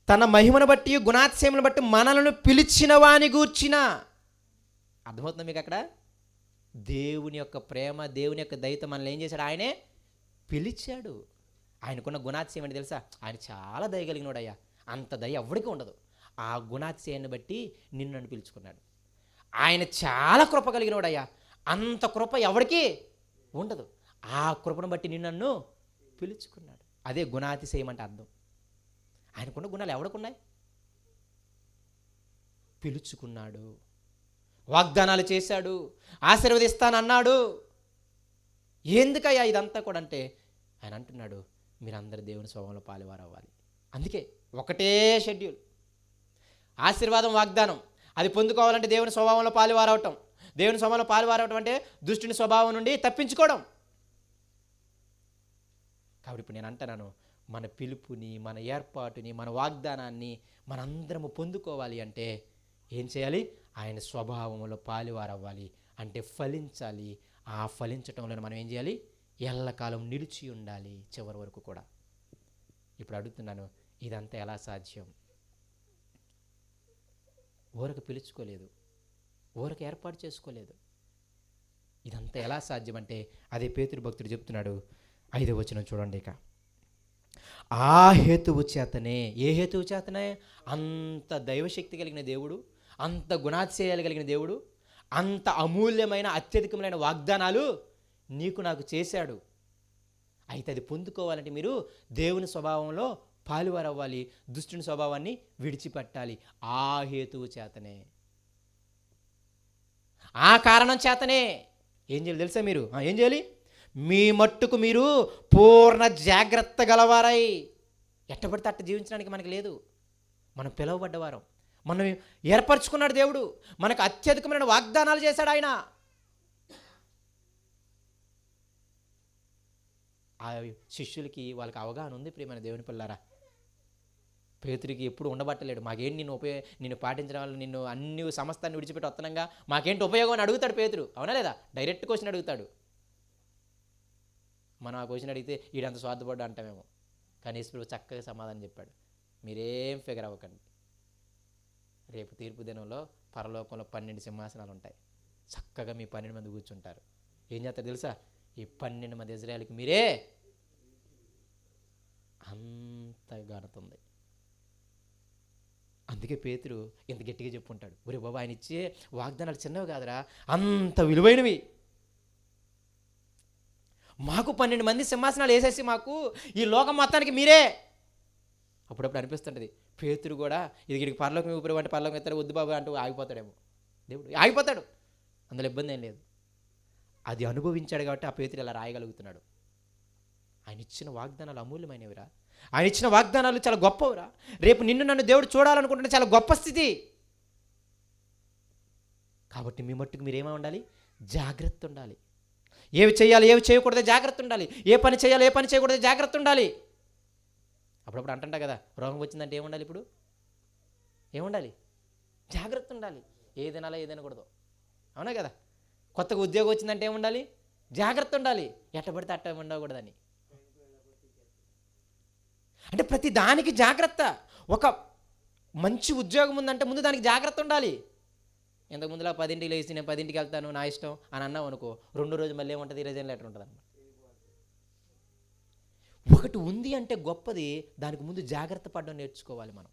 తన మహిమను బట్టి గుణాతిశయములను బట్టి మనలను పిలిచిన వాని గూర్చిన. అర్థమవుతుంది మీకు అక్కడ? దేవుని యొక్క ప్రేమ, దేవుని యొక్క దయతో మనల్ని ఏం చేశాడు? ఆయనే పిలిచాడు. ఆయనకున్న గుణాతిశయం ఏంటి తెలుసా? ఆయన చాలా దయ కలిగినోడయ్యా, అంత దయ ఎవరికి ఉండదు. ఆ గుణాతిశయాన్ని బట్టి నిన్ను నన్ను పిలుచుకున్నాడు. ఆయన చాలా కృప కలిగినవాడయ్యా. అంత కృప ఎవరికి ఉండదు. ఆ కృపను బట్టి నిన్ను నన్ను పిలుచుకున్నాడు. అదే గుణాతిశయం అంటే అర్థం. ఆయనకున్న గుణాలు ఎవడికున్నాయి? పిలుచుకున్నాడు, వాగ్దానాలు చేశాడు, ఆశీర్వదిస్తానన్నాడు. ఎందుకయ్యా ఇదంతా కూడా అంటే ఆయన అంటున్నాడు, మీరందరూ దేవుని స్వభావంలో పాలువారు అవ్వాలి. అందుకే ఒకటే షెడ్యూల్, ఆశీర్వాదం, వాగ్దానం. అది పొందుకోవాలంటే దేవుని స్వభావంలో పాలువారవటం. దేవుని స్వభావంలో పాలువారవటం అంటే దుష్టుని స్వభావం నుండి తప్పించుకోవడం. కాబట్టి ఇప్పుడు నేను అంటున్నాను, మన పిలుపుని, మన ఏర్పాటుని, మన వాగ్దానాన్ని మనందరము పొందుకోవాలి అంటే ఏం చేయాలి? ఆయన స్వభావంలో పాలువారవ్వాలి. అంటే ఫలించాలి. ఆ ఫలించటంలో మనం ఏం చేయాలి? ఎల్లకాలం నిలిచి ఉండాలి, చివరి వరకు కూడా. ఇప్పుడు అడుగుతున్నాను, ఇదంతా ఎలా సాధ్యం? ఊరకు పిలుచుకోలేదు, ఊరకు ఏర్పాటు చేసుకోలేదు. ఇదంతా ఎలా సాధ్యం అంటే అదే పేతురు భక్తుడు చెప్తున్నాడు. 5వ వచనం చూడండి. ఇక ఆ హేతువు చేతనే, ఏ హేతువు చేతనే? అంత దైవశక్తి కలిగిన దేవుడు, అంత గుణాతిశయాలు కలిగిన దేవుడు, అంత అమూల్యమైన అత్యధికమైన వాగ్దానాలు నీకు నాకు చేశాడు. అయితే అది పొందుకోవాలంటే మీరు దేవుని స్వభావంలో పాలువారవ్వాలి, దుష్టుని స్వభావాన్ని విడిచిపెట్టాలి. ఆ హేతువు చేతనే, ఆ కారణం చేతనే ఏం చేయాలి తెలుసా? మీరు ఏం చేయాలి? మీ మట్టుకు మీరు పూర్ణ జాగ్రత్త గలవారై. ఎట్టబడితే అట్ట జీవించడానికి మనకి లేదు. మనం పిలువబడ్డవారం, మనం ఏర్పరచుకున్నాడు దేవుడు, మనకు అత్యధికమైన వాగ్దానాలు చేశాడు ఆయన. ఆ శిష్యులకి వాళ్ళకి అవగాహన ఉంది. ప్రియమైన దేవుని పిల్లారా, పేతురికి ఎప్పుడు ఉండబట్టలేడు. మాకేంటి నిన్ను పాటించడం వల్ల, నిన్ను అన్ని సమస్తాన్ని విడిచిపెట్టి వస్తున్నాగా, మాకేంటి ఉపయోగం అని అడుగుతాడు పేతురు. అవునా లేదా? డైరెక్ట్ క్వశ్చన్ అడుగుతాడు. మనం ఆ క్వశ్చన్ అడిగితే ఈడంత స్వార్థపడ్డా అంటామేమో. కానీ యేసు చక్కగా సమాధానం చెప్పాడు, మీరేం ఫిగర్ అవ్వకండి. రేపు తీర్పు దినంలో పరలోకంలో 12 సింహాసనాలు ఉంటాయి. చక్కగా మీ 12 మంది కూర్చుంటారు. ఏం చేస్తారు తెలుసా? ఈ 12 మంది ఇజ్రాయేలుకి మీరే అంత ఘనత ఉంది. అందుకే పేతురు ఇంత గట్టిగా చెప్పుంటాడు, ఒరే బాబా, ఆయన ఇచ్చే వాగ్దానాలు చిన్నవి కాదురా, అంత విలువైనవి. మాకు 12 మంది సింహాసనాలు వేసేసి మాకు ఈ లోకం మొత్తానికి మీరే. అప్పుడప్పుడు అనిపిస్తుంటుంది పేతురు కూడా, ఇది పరలోకం ఊపిరి అంటే పరలోకం ఎత్తాడు, వద్దు బాబు అంటూ ఆగిపోతాడేమో. దేవుడు ఆగిపోతాడు, అందులో ఇబ్బంది ఏం లేదు. అది అనుభవించాడు కాబట్టి ఆ పేతురు ఇలా రాయగలుగుతున్నాడు. ఆయన ఇచ్చిన వాగ్దానాలు అమూల్యమైనవిరా, ఆయన ఇచ్చిన వాగ్దానాలు చాలా గొప్పవిరా. రేపు నిన్ను నన్ను దేవుడు చూడాలనుకుంటున్న చాలా గొప్ప స్థితి. కాబట్టి మీ మట్టుకు మీరేమై ఉండాలి? జాగ్రత్త ఉండాలి. ఏవి చేయాలి, ఏవి చేయకూడదు జాగ్రత్త ఉండాలి. ఏ పని చేయాలి, ఏ పని చేయకూడదు జాగ్రత్త ఉండాలి. అప్పుడప్పుడు అంటుంటా కదా, రోగం వచ్చిందంటే ఏముండాలి? ఇప్పుడు ఏముండాలి? జాగ్రత్త ఉండాలి. ఏ తినాలో ఏ తినకూడదు. అవునా కదా? కొత్తగా ఉద్యోగం వచ్చిందంటే ఏముండాలి? జాగ్రత్త ఉండాలి. ఎట్టబడితే అట్ట ఉండకూడదని. అంటే ప్రతి దానికి జాగ్రత్త. ఒక మంచి ఉద్యోగం ఉందంటే ముందు దానికి జాగ్రత్త ఉండాలి. ఇంతకు ముందులా 10ంటికి లేచి నేను 10ంటికి వెళ్తాను నా ఇష్టం అని అన్నావు అనుకో, 2 రోజు మళ్ళీ ఏముంటుంది? రిజైన్ లెటర్ ఉంటుంది అన్నమాట. ఒకటి ఉంది అంటే గొప్పది, దానికి ముందు జాగ్రత్త పడడం నేర్చుకోవాలి మనం.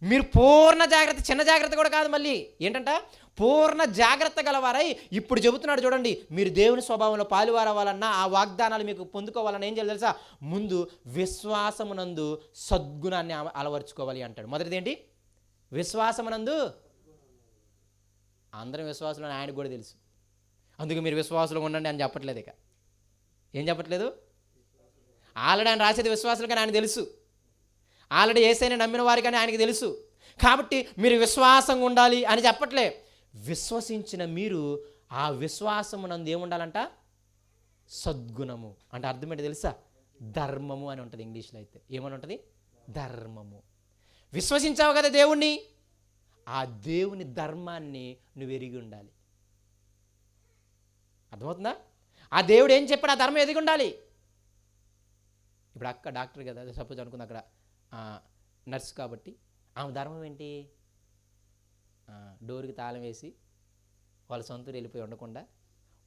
మీరు పూర్ణ జాగ్రత్త, చిన్న జాగ్రత్త కూడా కాదు, మళ్ళీ ఏంటంట? పూర్ణ జాగ్రత్త గలవారై. ఇప్పుడు చెబుతున్నాడు చూడండి, మీరు దేవుని స్వభావంలో పాలువారవ్వాలన్నా, ఆ వాగ్దానాలు మీకు పొందుకోవాలన్నా ఏం చేయాలి తెలుసా? ముందు విశ్వాసమునందు సద్గుణాన్ని అలవర్చుకోవాలి అంటాడు. మొదటిది ఏంటి? విశ్వాసమునందు. అందరం విశ్వాసంలో ఆయనకు కూడా తెలుసు. అందుకే మీరు విశ్వాసంలో ఉండండి అని చెప్పట్లేదు. ఇక ఏం చెప్పట్లేదు? ఆల్రెడీ ఆయన రాసేది విశ్వాసులు కానీ ఆయన తెలుసు. ఆల్రెడీ యేసయ్యని నమ్మిన వారికి కానీ ఆయనకి తెలుసు. కాబట్టి మీరు విశ్వాసంగా ఉండాలి అని చెప్పట్లే. విశ్వసించిన మీరు ఆ విశ్వాసమునందు ఏముండాలంట? సద్గుణము. అంటే అర్థం ఏంటి తెలుసా? ధర్మము అని ఉంటుంది ఇంగ్లీష్లో. అయితే ఏమని ఉంటుంది? ధర్మము. విశ్వసించావు కదా దేవుణ్ణి, ఆ దేవుని ధర్మాన్ని నువ్వు ఎరిగి ఉండాలి. అర్థమవుతుందా? ఆ దేవుడు ఏం చెప్పాడు, ఆ ధర్మం ఎదిగి ఉండాలి. ఇప్పుడు అక్క డాక్టర్ కదా, సపోజ్ అనుకుంది, అక్కడ నర్సు కాబట్టి ఆమె ధర్మం ఏంటి? డోర్కి తాళం వేసి వాళ్ళ సొంతూరు వెళ్ళిపోయి ఉండకుండా,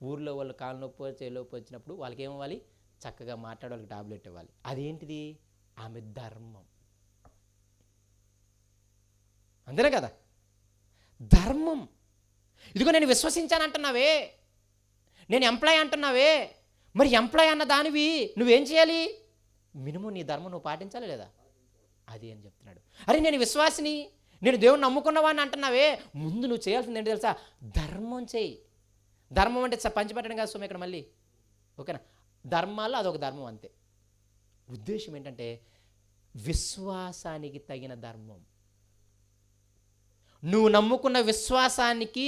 ఊర్లో వాళ్ళు కాలు నొప్పి చేయి నొప్పి వచ్చినప్పుడు వాళ్ళకి ఏమవ్వాలి? చక్కగా మాట్లాడే వాళ్ళకి టాబ్లెట్ ఇవ్వాలి. అదేంటిది? ఆమె ధర్మం. అంతేనే కదా? ధర్మం. ఇదిగో నేను విశ్వసించాను అంటున్నావే, నేను ఎంప్లాయ్ అంటున్నావే, మరి ఎంప్లాయ్ అన్న దానివి నువ్వేం చేయాలి? మినిమం నీ ధర్మం నువ్వు పాటించాలి లేదా? అది అని చెప్తున్నాడు. అరే నేను విశ్వాసిని, నేను దేవుని నమ్ముకున్నవాడిని అంటున్నావే, ముందు నువ్వు చేయాల్సింది ఏంటి తెలుసా? ధర్మం చేయి. ధర్మం అంటే పంచిపెట్టడం కాదు సోమ ఇక్కడ మళ్ళీ, ఓకేనా? ధర్మాల్లో అదొక ధర్మం అంతే. ఉద్దేశం ఏంటంటే విశ్వాసానికి తగిన ధర్మం. నువ్వు నమ్ముకున్న విశ్వాసానికి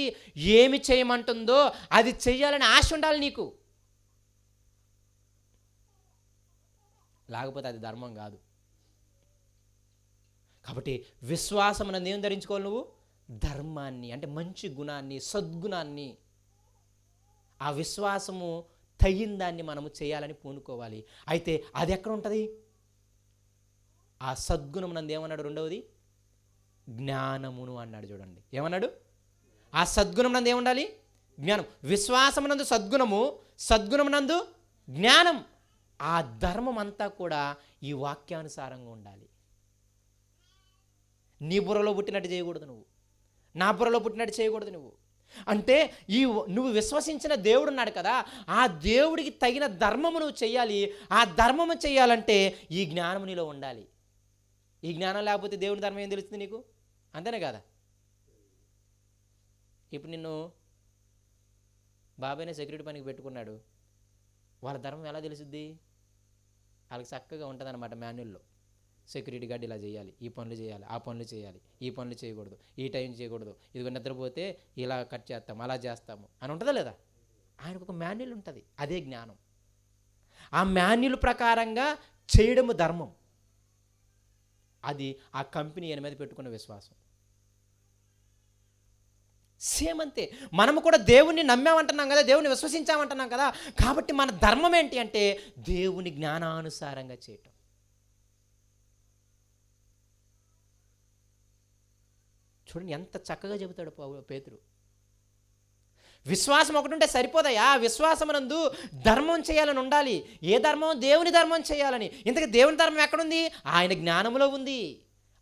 ఏమి చేయమంటుందో అది చెయ్యాలని ఆశ ఉండాలి నీకు, లేకపోతే అది ధర్మం కాదు. కాబట్టి విశ్వాసం అన్నది ఏం ధరించుకోవాలి నువ్వు? ధర్మాన్ని, అంటే మంచి గుణాన్ని, సద్గుణాన్ని. ఆ విశ్వాసము తగిన దాన్ని మనము చేయాలని పూనుకోవాలి. అయితే అది ఎక్కడ ఉంటుంది? ఆ సద్గుణం నందు ఏమన్నాడు? రెండవది జ్ఞానమును అన్నాడు. చూడండి ఏమన్నాడు? ఆ సద్గుణం నందు ఏముండాలి? జ్ఞానం. విశ్వాసమునందు సద్గుణము, సద్గుణమునందు జ్ఞానం. ఆ ధర్మం అంతా కూడా ఈ వాక్యానుసారంగా ఉండాలి. నీ బుర్రలో పుట్టినట్టు చేయకూడదు నువ్వు, నా బుర్రలో పుట్టినట్టు చేయకూడదు నువ్వు. అంటే నువ్వు విశ్వసించిన దేవుడు ఉన్నాడు కదా, ఆ దేవుడికి తగిన ధర్మము నువ్వు చెయ్యాలి. ఆ ధర్మము చెయ్యాలంటే ఈ జ్ఞానము నీలో ఉండాలి. ఈ జ్ఞానం లేకపోతే దేవుని ధర్మం ఏం తెలుస్తుంది నీకు? అంతేనే కదా. ఇప్పుడు నిన్ను బాబాయ్నే సెక్యూరిటీ పనికి పెట్టుకున్నాడు, వాళ్ళ ధర్మం ఎలా తెలుస్తుంది? వాళ్ళకి చక్కగా ఉంటుంది అన్నమాట. మాన్యుల్లో సెక్యూరిటీ గార్డ్ ఇలా చేయాలి, ఈ పనులు చేయాలి, ఆ పనులు చేయాలి, ఈ పనులు చేయకూడదు, ఈ టైం చేయకూడదు, ఇదిగో నిద్రపోతే ఇలా కట్ చేస్తాము, అలా చేస్తాము అని ఉంటుందా లేదా? ఆయనకు ఒక మాన్యుల్ ఉంటుంది. అదే జ్ఞానం. ఆ మాన్యుల్ ప్రకారంగా చేయడము ధర్మం. అది ఆ కంపెనీ మీద పెట్టుకున్న విశ్వాసం. సేమ్ అంతే. మనము కూడా దేవుణ్ణి నమ్మామంటున్నాం కదా, దేవుని విశ్వసించామంటున్నాం కదా, కాబట్టి మన ధర్మం ఏంటి అంటే దేవుని జ్ఞానానుసారంగా చేయటం. చూడండి ఎంత చక్కగా చెబుతాడు పేతురు. విశ్వాసం ఒకటి ఉంటే సరిపోదయా, విశ్వాసమునందు ధర్మం చేయాలని ఉండాలి. ఏ ధర్మం? దేవుని ధర్మం చేయాలని. ఇంతకీ దేవుని ధర్మం ఎక్కడుంది? ఆయన జ్ఞానంలో ఉంది.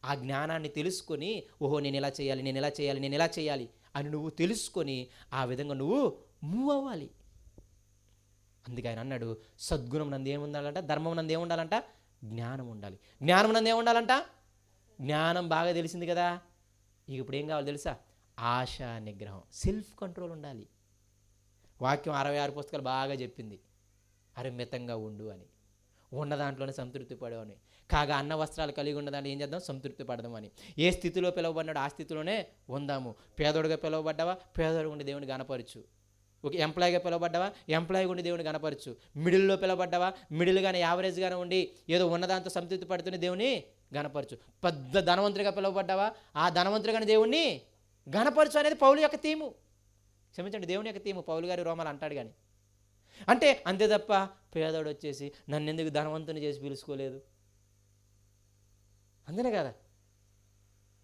ఆ జ్ఞానాన్ని తెలుసుకొని, ఓహో నేను ఇలా చేయాలి, నేను ఇలా చేయాలి, నేను ఇలా చేయాలి అని నువ్వు తెలుసుకొని ఆ విధంగా నువ్వు మూవ్ అవ్వాలి. అందుకే ఆయన అన్నాడు, సద్గుణం నందు ఏముండాలంట? ధర్మం నందు ఏముండాలంట? జ్ఞానం ఉండాలి. జ్ఞానం నందు ఏముండాలంట? జ్ఞానం బాగా తెలిసింది కదా, ఇక ఇప్పుడు ఏం కావాలి తెలుసా? ఆశా నిగ్రహం, సెల్ఫ్ కంట్రోల్ ఉండాలి. వాక్యం 66 పుస్తకాలు బాగా చెప్పింది, మితంగా ఉండు అని. ఉన్న దాంట్లోనే సంతృప్తి పడవని. కాగా అన్న వస్త్రాలు కలిగి ఉన్నదాన్ని ఏం చేద్దాం? సంతృప్తి పడదామని. ఏ స్థితిలో పిలువబడినాడు ఆ స్థితిలోనే ఉందాము. పేదోడుగా పిలువబడ్డావా? పేదోడుగా ఉండి దేవుని గణపరచు. ఒక ఎంప్లాయీగా పిలువబడ్డావా? ఎంప్లాయీగా ఉండి దేవుని గణపరచు. మిడిల్లో పిలువబడ్డావా? మిడిల్గానే యావరేజ్గానే ఉండి ఏదో ఉన్నదాంతో సంతృప్తి పడుతున్న దేవుని గణపరచు. పెద్ద ధనవంతుడిగా పిలువబడ్డావా? ఆ ధనవంతుడిగానే దేవుణ్ణి గణపరచు అనేది పౌలు యొక్క తీము. క్షమించండి, దేవుని యొక్క తీము. పౌలు గారి రోమాలు అంటాడు కానీ, అంటే అంతే తప్ప పేదోడు వచ్చేసి నన్ను ఎందుకు ధనవంతుని చేసి పిలుచుకోలేదు, అంతేనే కదా.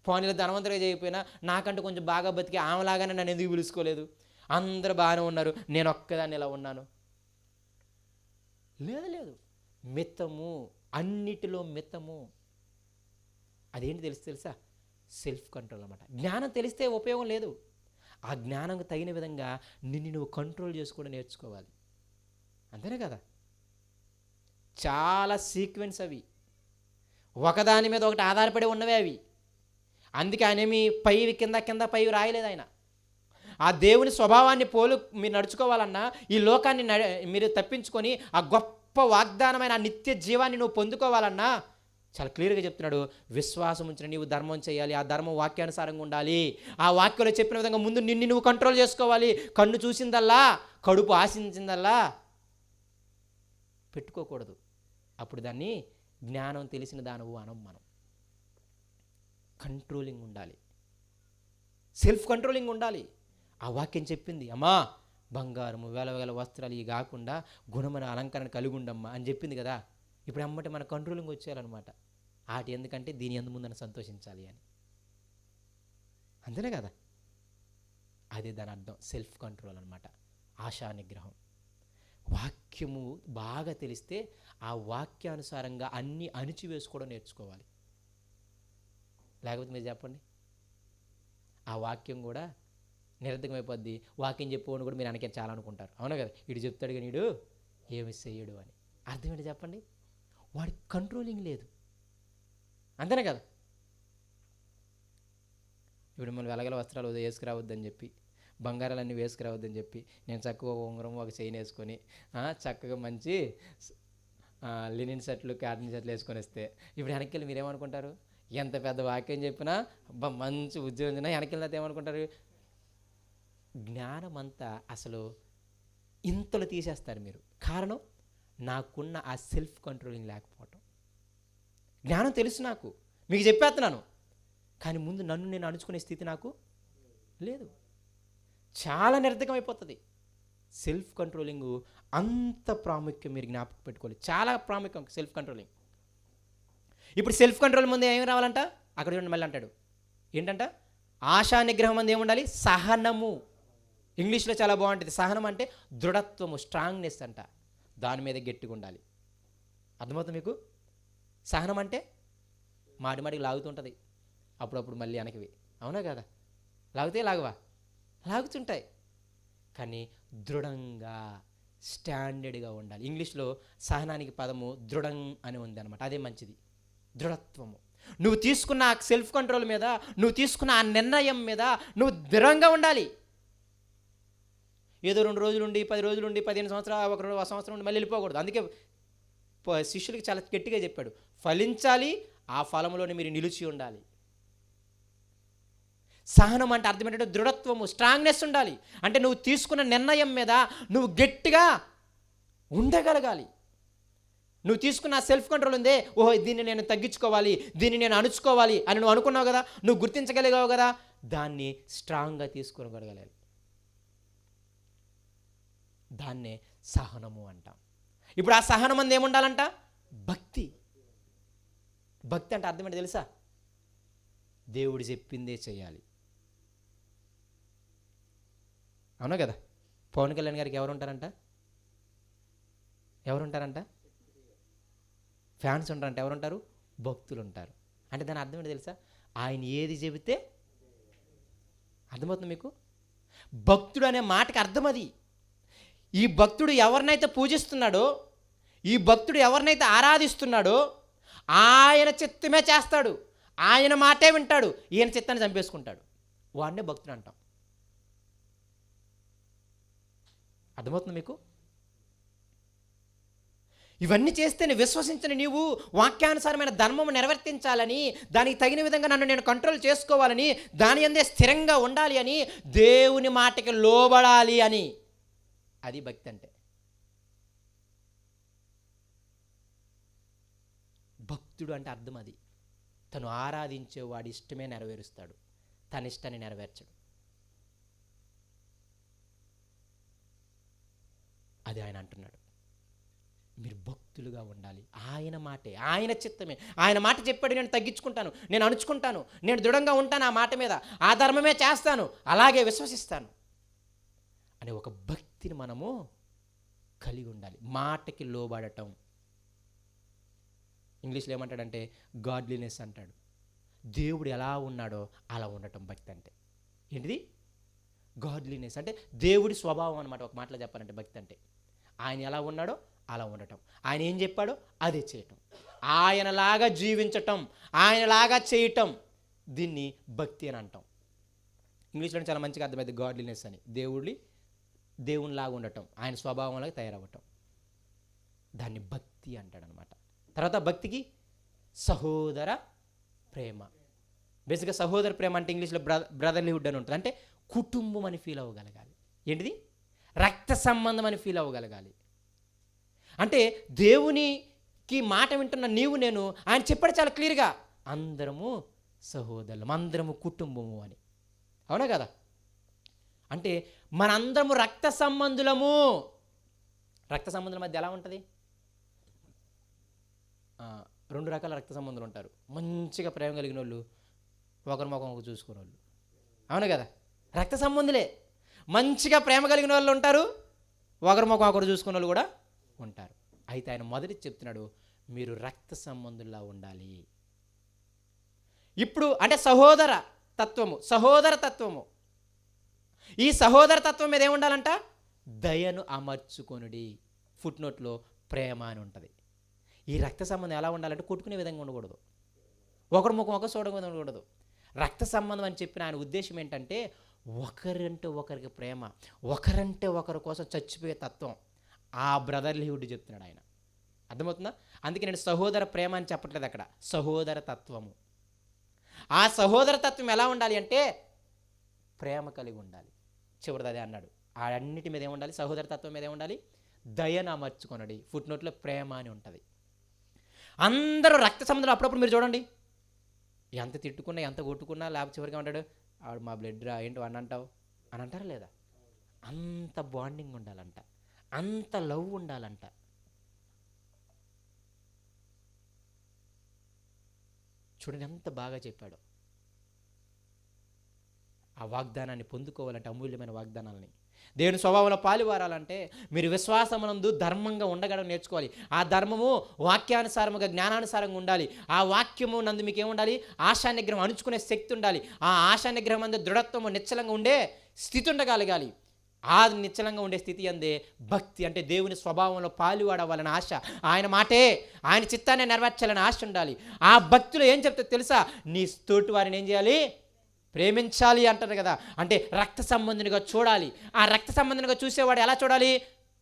పోనీలో ధనవంతుడిగా చేయకపోయినా నాకంటూ కొంచెం బాగా బతికి ఆమెలాగానే నన్ను ఎందుకు పిలుచుకోలేదు, అందరూ బాగానే ఉన్నారు, నేను ఒక్కదాన్ని ఇలా ఉన్నాను. లేదు, మితము, అన్నిటిలో మితము. అదేంటి తెలుసా? సెల్ఫ్ కంట్రోల్ అన్నమాట. జ్ఞానం తెలిస్తే ఉపయోగం లేదు. ఆ జ్ఞానంకు తగిన విధంగా నిన్ను నువ్వు కంట్రోల్ చేసుకోవడం నేర్చుకోవాలి. అంతేనే కదా. చాలా సీక్వెన్స్ అవి, ఒకదాని మీద ఒకటి ఆధారపడి ఉన్నవే అవి. అందుకే ఆయన ఏమి పైవి కింద పైవి రాయలేదు. ఆయన ఆ దేవుని స్వభావాన్ని మీరు నడుచుకోవాలన్నా, ఈ లోకాన్ని మీరు తప్పించుకొని ఆ గొప్ప వాగ్దానమైన ఆ నిత్య జీవాన్ని నువ్వు పొందుకోవాలన్నా చాలా క్లియర్గా చెప్తున్నాడు. విశ్వాసం ఉంచిన నీవు ధర్మం చేయాలి. ఆ ధర్మం వాక్యానుసారంగా ఉండాలి. ఆ వాక్యంలో చెప్పిన విధంగా ముందు నిన్ను నువ్వు కంట్రోల్ చేసుకోవాలి. కన్ను చూసిందల్లా, కడుపు ఆశించిందల్లా పెట్టుకోకూడదు. అప్పుడు దాన్ని జ్ఞానం తెలిసిన దానవు అనం. మనం కంట్రోలింగ్ ఉండాలి, సెల్ఫ్ కంట్రోలింగ్ ఉండాలి. ఆ వాక్యం చెప్పింది, అమ్మా బంగారము వేల వస్త్రాలు ఇవి కాకుండా గుణమైన అలంకరణ కలిగి ఉండమ్మా అని చెప్పింది కదా. ఇప్పుడు అమ్మటి మన కంట్రోలింగ్ వచ్చేయాలన్నమాట. ఆటి ఎందుకంటే దీని ఎందు ముందని సంతోషించాలి అని. అంతేనే కదా. అదే దాని అర్థం, సెల్ఫ్ కంట్రోల్ అనమాట, ఆశా నిగ్రహం. వాక్యము బాగా తెలిస్తే ఆ వాక్యానుసారంగా అన్నీ అణిచివేసుకోవడం నేర్చుకోవాలి. లేకపోతే మీరు చెప్పండి, ఆ వాక్యం కూడా నిరర్ధకమైపోద్ది. వాక్యం చెప్పేవాడు కూడా మీరు వెనకే చాలా అనుకుంటారు. అవునా కదా, ఇటు చెప్తాడు కానీ ఇడు ఏమి చెయ్యడు అని. అర్థం ఏంటి చెప్పండి? వాడికి కంట్రోలింగ్ లేదు. అంతేనే కదా. ఇప్పుడు మనం వెలగల వస్త్రాలు వేసుకురావద్దని చెప్పి, బంగారాలన్నీ వేసుకురావద్దని చెప్పి, నేను చక్కగా ఉంగరం ఒక చైన్ వేసుకొని చక్కగా మంచి లినిన్ షర్ట్లు కాటన్ షర్ట్లు వేసుకొని వస్తే ఇప్పుడు వెనక్కి మీరేమనుకుంటారు? ఎంత పెద్ద వాక్యం చెప్పినా మంచి ఉద్యోగం చిన్న వెనక్కి వెళ్ళితే ఏమనుకుంటారు? జ్ఞానం అంతా అసలు ఇంతలో తీసేస్తారు మీరు. కారణం నాకున్న ఆ సెల్ఫ్ కంట్రోలింగ్ లేకపోవటం. జ్ఞానం తెలుసు నాకు, మీకు చెప్పేస్తున్నాను, కానీ ముందు నన్ను నేను అణుచుకునే స్థితి నాకు లేదు. చాలా నిరర్ధకం అయిపోతుంది. సెల్ఫ్ కంట్రోలింగ్ అంత ప్రాముఖ్యం మీరు జ్ఞాపకం పెట్టుకోవాలి. చాలా ప్రాముఖ్యం సెల్ఫ్ కంట్రోలింగ్. ఇప్పుడు సెల్ఫ్ కంట్రోల్ ముందు ఏం రావాలంట? అక్కడ చూడండి మళ్ళీ అంటాడు ఏంటంట? ఆశా నిగ్రహం ముందు ఏముండాలి? సహనము. ఇంగ్లీష్లో చాలా బాగుంటుంది. సహనం అంటే దృఢత్వము, స్ట్రాంగ్నెస్ అంట. దాని మీద గట్టిగా ఉండాలి. అర్థమవుతుంది మీకు? సహనం అంటే మాడిమాడికి లాగుతుంటుంది, అప్పుడప్పుడు మళ్ళీ వెనక్కి. అవునా కదా? లాగితే లాగవా? లాగుతుంటాయి. కానీ దృఢంగా స్టాండర్డ్గా ఉండాలి. ఇంగ్లీష్లో సహనానికి పదము దృఢం అని ఉంది అనమాట. అదే మంచిది, దృఢత్వము. నువ్వు తీసుకున్న ఆ సెల్ఫ్ కంట్రోల్ మీద, నువ్వు తీసుకున్న ఆ నిర్ణయం మీద నువ్వు దృఢంగా ఉండాలి. ఏదో 2 రోజులు ఉండి, 10 రోజులు ఉండి, 15 సంవత్సరాలు, ఒక సంవత్సరం ఉండి మళ్ళీ వెళ్ళిపోకూడదు. అందుకే శిష్యులకి చాలా గట్టిగా చెప్పాడు, ఫలించాలి, ఆ ఫలంలోనే మీరు నిలిచి ఉండాలి. సహనం అంటే అర్థం ఏంటంటే దృఢత్వము, స్ట్రాంగ్నెస్ ఉండాలి. అంటే నువ్వు తీసుకున్న నిర్ణయం మీద నువ్వు గట్టిగా ఉండగలగాలి. నువ్వు తీసుకున్న సెల్ఫ్ కంట్రోల్ ఉందే, ఓహో దీన్ని నేను తగ్గించుకోవాలి, దీన్ని నేను అణుచుకోవాలి అని నువ్వు అనుకున్నావు కదా, నువ్వు గుర్తించగలిగావు కదా, దాన్ని స్ట్రాంగ్గా తీసుకోగలగాలి. దాన్నే సహనము అంటాం. ఇప్పుడు ఆ సహనం అంది ఏముండాలంట? భక్తి. భక్తి అంటే అర్థం ఏంటి తెలుసా? దేవుడు చెప్పిందే చేయాలి. అవునా కదా? పవన్ కళ్యాణ్ గారికి ఎవరుంటారంట? ఫ్యాన్స్ ఉంటారంట. ఎవరుంటారు? భక్తులు ఉంటారు. అంటే దాని అర్థం ఏంటి తెలుసా? ఆయన ఏది చెబితే. అర్థమవుతుంది మీకు? భక్తుడు అనే మాటకి అర్థం అది. ఈ భక్తుడు ఎవరినైతే పూజిస్తున్నాడో, ఈ భక్తుడు ఎవరినైతే ఆరాధిస్తున్నాడో ఆయన చిత్తమే చేస్తాడు, ఆయన మాటే వింటాడు, ఈయన చిత్తాన్ని చంపేసుకుంటాడు. వాడినే భక్తుడు అంటాం. అర్థమవుతుంది మీకు? ఇవన్నీ చేస్తేనే విశ్వసించిన నీవు వాక్యానుసారమైన ధర్మము నిర్వర్తించాలని, దానికి తగిన విధంగా నన్ను నేను కంట్రోల్ చేసుకోవాలని, దాని అందే స్థిరంగా ఉండాలి అని, దేవుని మాటకి లోబడాలి అని. అది భక్తి అంటే. భక్తుడు అంటే అర్థం అది. తను ఆరాధించే వాడి ఇష్టమే నెరవేరుస్తాడు, తన ఇష్టాన్ని నెరవేర్చడు. అది ఆయన అంటున్నాడు, మీరు భక్తులుగా ఉండాలి. ఆయన మాటే, ఆయన చిత్తమే. ఆయన మాట చెప్పాడు, నేను తగ్గించుకుంటాను, నేను అణుచుకుంటాను, నేను దృఢంగా ఉంటాను ఆ మాట మీద, ఆ ధర్మమే చేస్తాను, అలాగే విశ్వసిస్తాను అనే ఒక భక్తిని మనము కలిగి ఉండాలి. మాటకి లోబడటం. ఇంగ్లీష్లో ఏమంటాడంటే గాడ్లీనెస్ అంటాడు. దేవుడు ఎలా ఉన్నాడో అలా ఉండటం భక్తి అంటే. ఏంటిది? గాడ్లీనెస్ అంటే దేవుడి స్వభావం అనమాట. ఒక మాటలో చెప్పాలంటే భక్తి అంటే ఆయన ఎలా ఉన్నాడో అలా ఉండటం, ఆయన ఏం చెప్పాడో అదే చేయటం, ఆయనలాగా జీవించటం, ఆయనలాగా చేయటం, దీన్ని భక్తి అని అంటాం. ఇంగ్లీష్లో చాలా మంచిగా అర్థమైంది గాడ్లీనెస్ అని. దేవునిలాగా ఉండటం, ఆయన స్వభావంలాగా తయారవ్వటం, దాన్ని భక్తి అంటాడనమాట. తర్వాత భక్తికి సహోదర ప్రేమ. బేసిక్గా సహోదర ప్రేమ అంటే ఇంగ్లీష్లో బ్రదర్లీహుడ్ అని ఉంటుంది. అంటే కుటుంబం అని ఫీల్ అవ్వగలగాలి. ఏంటిది? రక్త సంబంధం అని ఫీల్ అవ్వగలగాలి. అంటే దేవునికి మాట వింటున్న నీవు నేను, ఆయన చెప్పాడు చాలా క్లియర్గా, అందరము సహోదరులం, అందరము కుటుంబము అని. అవునా కదా? అంటే మనందరము రక్త సంబంధులము. రక్త సంబంధుల మధ్య ఎలా ఉంటుంది? 2 రకాల రక్త సంబంధులు ఉంటారు. మంచిగా ప్రేమ కలిగిన వాళ్ళు, ఒకరి ముఖం ఒకరు చూసుకునే వాళ్ళు. అవును కదా? రక్త సంబంధులే. మంచిగా ప్రేమ కలిగిన వాళ్ళు ఉంటారు, ఒకరి ముఖం ఒకరు చూసుకునే వాళ్ళు కూడా ఉంటారు. అయితే ఆయన మొదటి చెప్తున్నాడు, మీరు రక్త సంబంధుల్లా ఉండాలి. ఇప్పుడు అంటే సహోదర, తత్వము, సహోదర తత్వము. ఈ సహోదర తత్వం మీద ఏముండాలంట? దయను అమర్చుకొనుడి. ఫుట్ నోట్లో ప్రేమ అని ఉంటుంది. ఈ రక్త సంబంధం ఎలా ఉండాలంటే కొట్టుకునే విధంగా ఉండకూడదు, ఒకరి ముఖం ఒక చూడడం విధంగా ఉండకూడదు. రక్త సంబంధం అని చెప్పిన ఆయన ఉద్దేశం ఏంటంటే ఒకరంటే ఒకరికి ప్రేమ, ఒకరంటే ఒకరి కోసం చచ్చిపోయే తత్వం. ఆ బ్రదర్లీహుడ్ చెప్తున్నాడు ఆయన. అర్థమవుతుందా? అందుకే నేను సహోదర ప్రేమ అని చెప్పట్లేదు అక్కడ, సహోదర తత్వము. ఆ సహోదర తత్వం ఎలా ఉండాలి అంటే ప్రేమ కలిగి ఉండాలి. చివరిది అదే అన్నాడు. ఆ అన్నిటి మీద ఏముండాలి? సహోదర తత్వం మీద ఏముండాలి? దయను అమర్చుకొనడి. ఫుట్ నోట్లో ప్రేమ అని ఉంటుంది. అందరూ రక్త సంబంధం అప్పుడప్పుడు మీరు చూడండి, ఎంత తిట్టుకున్నా ఎంత కొట్టుకున్నా లేకపోతే చివరికి ఏమంటాడు, ఆవిడ మా బ్లడ్ రా ఏంటో అని అంటావు అని అంటారా లేదా? అంత బాండింగ్ ఉండాలంట, అంత లవ్ ఉండాలంట. చూడండి ఎంత బాగా చెప్పాడు. ఆ వాగ్దానాన్ని పొందుకోవాలంటే, అమూల్యమైన వాగ్దానాలని, దేవుని స్వభావంలో పాలువారాలంటే మీరు విశ్వాసమునందు ధర్మంగా ఉండగడం నేర్చుకోవాలి. ఆ ధర్మము వాక్యానుసారముగా జ్ఞానానుసారంగా ఉండాలి. ఆ వాక్యము నందు మీకు ఏముండాలి? ఆశా నిగ్రహం, అణుచుకునే శక్తి ఉండాలి. ఆ ఆశా నిగ్రహం అందు దృఢత్వము, నిశ్చలంగా ఉండే స్థితి ఉండగలగాలి. ఆ నిశ్చలంగా ఉండే స్థితి అందే భక్తి, అంటే దేవుని స్వభావంలో పాలువాడవాలని ఆశ, ఆయన మాటే ఆయన చిత్తాన్ని నెరవేర్చాలని ఆశ ఉండాలి. ఆ భక్తిలో ఏం చెప్తే తెలుసా? నీ తోటి వారిని ఏం చేయాలి? ప్రేమించాలి అంటారు కదా. అంటే రక్త సంబంధునిగా చూడాలి. ఆ రక్త సంబంధునిగా చూసేవాడు ఎలా చూడాలి?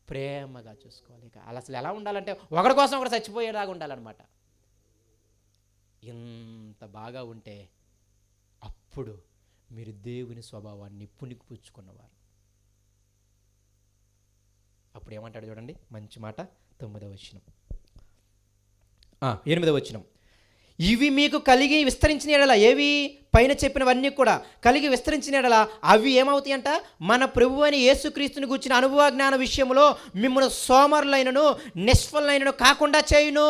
ప్రేమగా చూసుకోవాలి. అసలు ఎలా ఉండాలంటే ఒకరి కోసం ఒకరు చచ్చిపోయేలాగా ఉండాలన్నమాట. ఇంత బాగా ఉంటే అప్పుడు మీరు దేవుని స్వభావాన్ని పుణికిపుచ్చుకున్నవారు. అప్పుడు ఏమంటాడు చూడండి, మంచి మాట. 9వ వచనం, 8వ వచనం. ఇవి మీకు కలిగి విస్తరించిన ఎడల, ఏవి పైన చెప్పినవన్నీ కూడా కలిగి విస్తరించిన ఎడల అవి ఏమవుతాయంట? మన ప్రభువు అయిన యేసుక్రీస్తుని గూర్చిన అనుభవ జ్ఞాన విషయంలో మిమ్మల్ని సోమరులైనను నిష్ఫలైనను కాకుండా చేయును.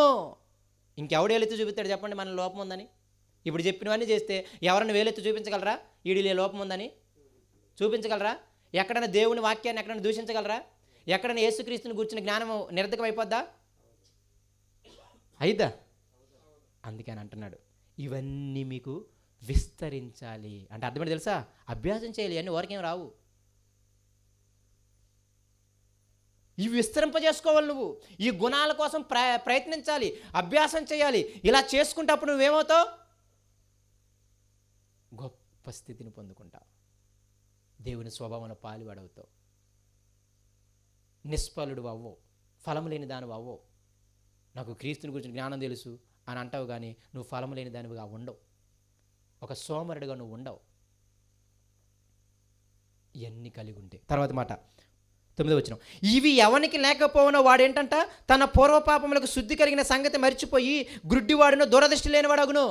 ఇంకెవడు వేలెత్తి చూపిస్తాడు చెప్పండి మన లోపం ఉందని? ఇప్పుడు చెప్పినవన్నీ చేస్తే ఎవరైనా వేలెత్తి చూపించగలరా? ఈడిలే లోపం ఉందని చూపించగలరా? ఎక్కడైనా దేవుని వాక్యాన్ని ఎక్కడైనా దూషించగలరా? ఎక్కడైనా యేసుక్రీస్తుని గూర్చిన జ్ఞానము నిరర్ధకం అయిపోద్దా? అయిద్దా? అందుకని అంటున్నాడు ఇవన్నీ మీకు విస్తరించాలి. అంటే అర్థమేంటి తెలుసా? అభ్యాసం చేయాలి. అన్నీ ఓరకేం రావు. ఇవి విస్తరింపజేసుకోవాలి. నువ్వు ఈ గుణాల కోసం ప్రయత్నించాలి, అభ్యాసం చేయాలి. ఇలా చేసుకుంటప్పుడు నువ్వేమవుతావు? గొప్ప స్థితిని పొందుకుంటావు, దేవుని స్వభావంలో పాలువాడవుతావు, నిష్ఫలుడు అవ్వవు, ఫలం లేని దానివి అవ్వవు. నాకు క్రీస్తుని గురించి జ్ఞానం తెలుసు అని అంటావు కానీ నువ్వు ఫలం లేని దానివిగా ఉండవు, ఒక సోమరుడిగా నువ్వు ఉండవు. ఇవన్నీ కలిగి ఉంటే. తర్వాత మాట 9వ వచనం. ఇవి ఎవనికి లేకపోవనో వాడేంటంట? తన పూర్వపాపములకు శుద్ధి కలిగిన సంగతి మర్చిపోయి గ్రుడ్డివాడును, దురదృష్టి లేనివాడగును.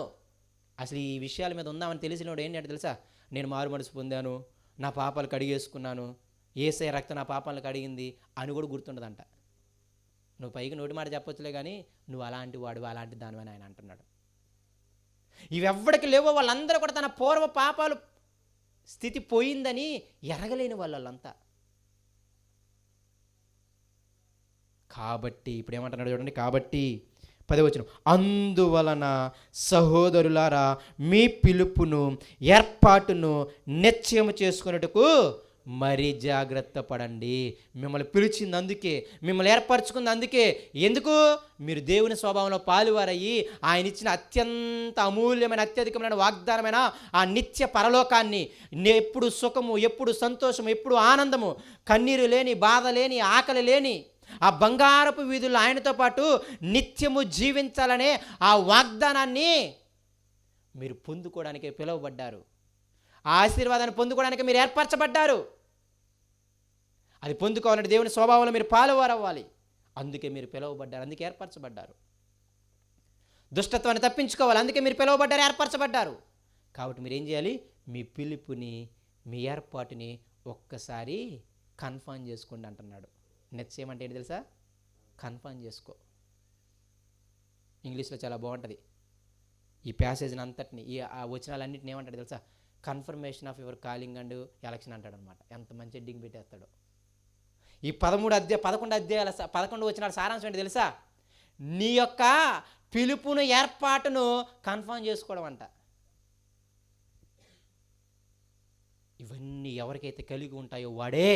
అసలు ఈ విషయాల మీద ఉందామని తెలిసినవాడు ఏంటంటే తెలుసా? నేను మారు మనసు పొందాను, నా పాపాలు కడిగేసుకున్నాను, యేసయ్య రక్తం నా పాపాలను కడిగింది అని కూడా గుర్తుండదంట. నువ్వు పైకి నోటి మాట చెప్పొచ్చులే కానీ నువ్వు అలాంటి వాడు, అలాంటి దానివని ఆయన అంటున్నాడు. ఇవెవ్వడికి లేవో వాళ్ళందరూ కూడా తన పూర్వ పాపాలు స్థితి పోయిందని ఎరగలేని వాళ్ళంతా. కాబట్టి ఇప్పుడు ఏమంటున్నాడు చూడండి. కాబట్టి 10వ వచనం. అందువలన సహోదరులారా మీ పిలుపును ఏర్పాటును నిశ్చయము చేసుకున్నట్టుకు మరి జాగ్రత్త పడండి. మిమ్మల్ని పిలిచింది అందుకే, మిమ్మల్ని ఏర్పరచుకుంది అందుకే. ఎందుకు? మీరు దేవుని స్వభావంలో పాలువారయ్యి ఆయన ఇచ్చిన అత్యంత అమూల్యమైన, అత్యధికమైన వాగ్దానమైన ఆ నిత్య పరలోకాన్ని, ఎప్పుడు సుఖము, ఎప్పుడు సంతోషము, ఎప్పుడు ఆనందము, కన్నీరు లేని, బాధ లేని, ఆకలి లేని ఆ బంగారపు వీధుల్లో ఆయనతో పాటు నిత్యము జీవించాలనే ఆ వాగ్దానాన్ని మీరు పొందుకోవడానికి పిలువబడ్డారు. ఆ ఆశీర్వాదాన్ని పొందుకోవడానికి మీరు ఏర్పరచబడ్డారు. అది పొందుకోవాలంటే దేవుని స్వభావంలో మీరు పాలువారవ్వాలి. అందుకే మీరు పిలువబడ్డారు, అందుకే ఏర్పరచబడ్డారు. దుష్టత్వాన్ని తప్పించుకోవాలి, అందుకే మీరు పిలువబడ్డారు, ఏర్పరచబడ్డారు. కాబట్టి మీరు ఏం చేయాలి? మీ పిలుపుని, మీ ఏర్పాటుని ఒక్కసారి కన్ఫర్మ్ చేసుకోండి అంటున్నాడు. నిశ్చయం అంటే ఏంటి తెలుసా? కన్ఫర్మ్ చేసుకో. ఇంగ్లీష్లో చాలా బాగుంటుంది. ఈ ప్యాసేజ్ని అంతటిని, ఈ ఆ వచనాలన్నింటిని ఏమంటాడు తెలుసా? Confirmation of your calling and election అంటాడు అనమాట. ఎంత మంచి హెడ్డింగ్ పెట్టేస్తాడో. ఈ 11 అధ్యాయాల 11 వచనాల సారాంశం ఏంటి తెలుసా? నీ యొక్క పిలుపును, ఏర్పాటును కన్ఫర్మ్ చేసుకోవడం అంట. ఇవన్నీ ఎవరికైతే కలిగి ఉంటాయో వాడే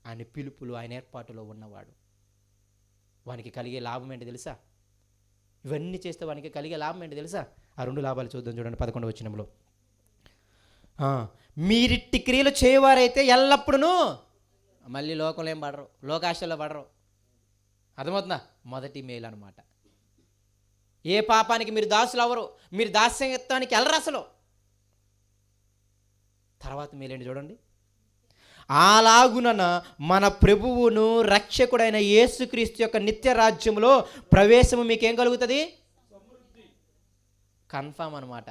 ఆయన పిలుపులు, ఆయన ఏర్పాటులో ఉన్నవాడు. వానికి కలిగే లాభం ఏంటి తెలుసా? ఇవన్నీ చేస్తే వానికి కలిగే లాభం ఏంటి తెలుసా? ఆ 2 లాభాలు చూద్దాం. చూడండి 11వ వచనంలో, మీరిట్టి క్రియలు చేయవారైతే ఎల్లప్పుడూ మళ్ళీ లోకంలో ఏం పడరు, లోకాశలో పడరు. అర్థమవుతుందా? మొదటి మేలు అనమాట. ఏ పాపానికి మీరు దాసులు అవ్వరు, మీరు దాస్యత్వానికి వెళ్ళరు అసలు. తర్వాత మేలేంటి చూడండి, అలాగున మన ప్రభువును రక్షకుడైన యేసుక్రీస్తు యొక్క నిత్య రాజ్యంలో ప్రవేశము మీకేం కలుగుతుంది? కన్ఫామ్ అనమాట.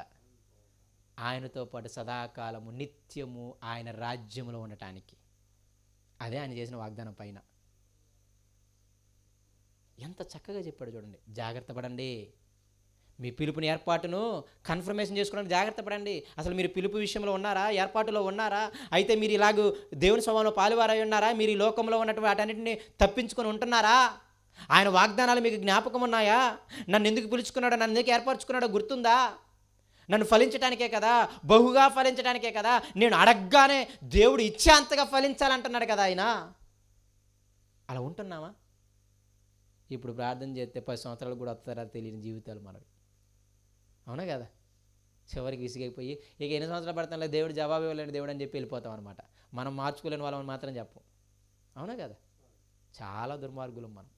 ఆయనతో పాటు సదాకాలము నిత్యము ఆయన రాజ్యంలో ఉండటానికి. అదే ఆయన చేసిన వాగ్దానం పైన. ఎంత చక్కగా చెప్పాడు చూడండి. జాగ్రత్త పడండి, మీ పిలుపుని ఏర్పాటును కన్ఫర్మేషన్ చేసుకోవడానికి జాగ్రత్త పడండి. అసలు మీరు పిలుపు విషయంలో ఉన్నారా? ఏర్పాటులో ఉన్నారా? అయితే మీరు ఇలాగూ దేవుని స్వభావంలో పాలువారై ఉన్నారా? మీరు ఈ లోకంలో ఉన్నటువంటి వాటన్నిటిని తప్పించుకొని ఉంటున్నారా? ఆయన వాగ్దానాలు మీకు జ్ఞాపకం ఉన్నాయా? నన్ను ఎందుకు పిలుచుకున్నాడో, నన్ను ఎందుకు ఏర్పరచుకున్నాడో గుర్తుందా? నన్ను ఫలించడానికే కదా, బహుగా ఫలించడానికే కదా, నేను అడగగానే దేవుడు ఇచ్చేంతగా ఫలించాలంటున్నాడు కదా ఆయన. అలా ఉంటున్నామా? ఇప్పుడు ప్రార్థన చేస్తే 10 సంవత్సరాలు కూడా వస్తారా తెలియని జీవితాలు మనవి. అవునా కదా? చివరికి విసిగైపోయి ఇక ఎన్ని సంవత్సరాలు పడతాంలే, దేవుడు జవాబు ఇవ్వలేని దేవుడు అని చెప్పి వెళ్ళిపోతాం అనమాట. మనం మార్చుకోలేని వాళ్ళని మాత్రం చెప్పం. అవునా కదా? చాలా దుర్మార్గులం మనం.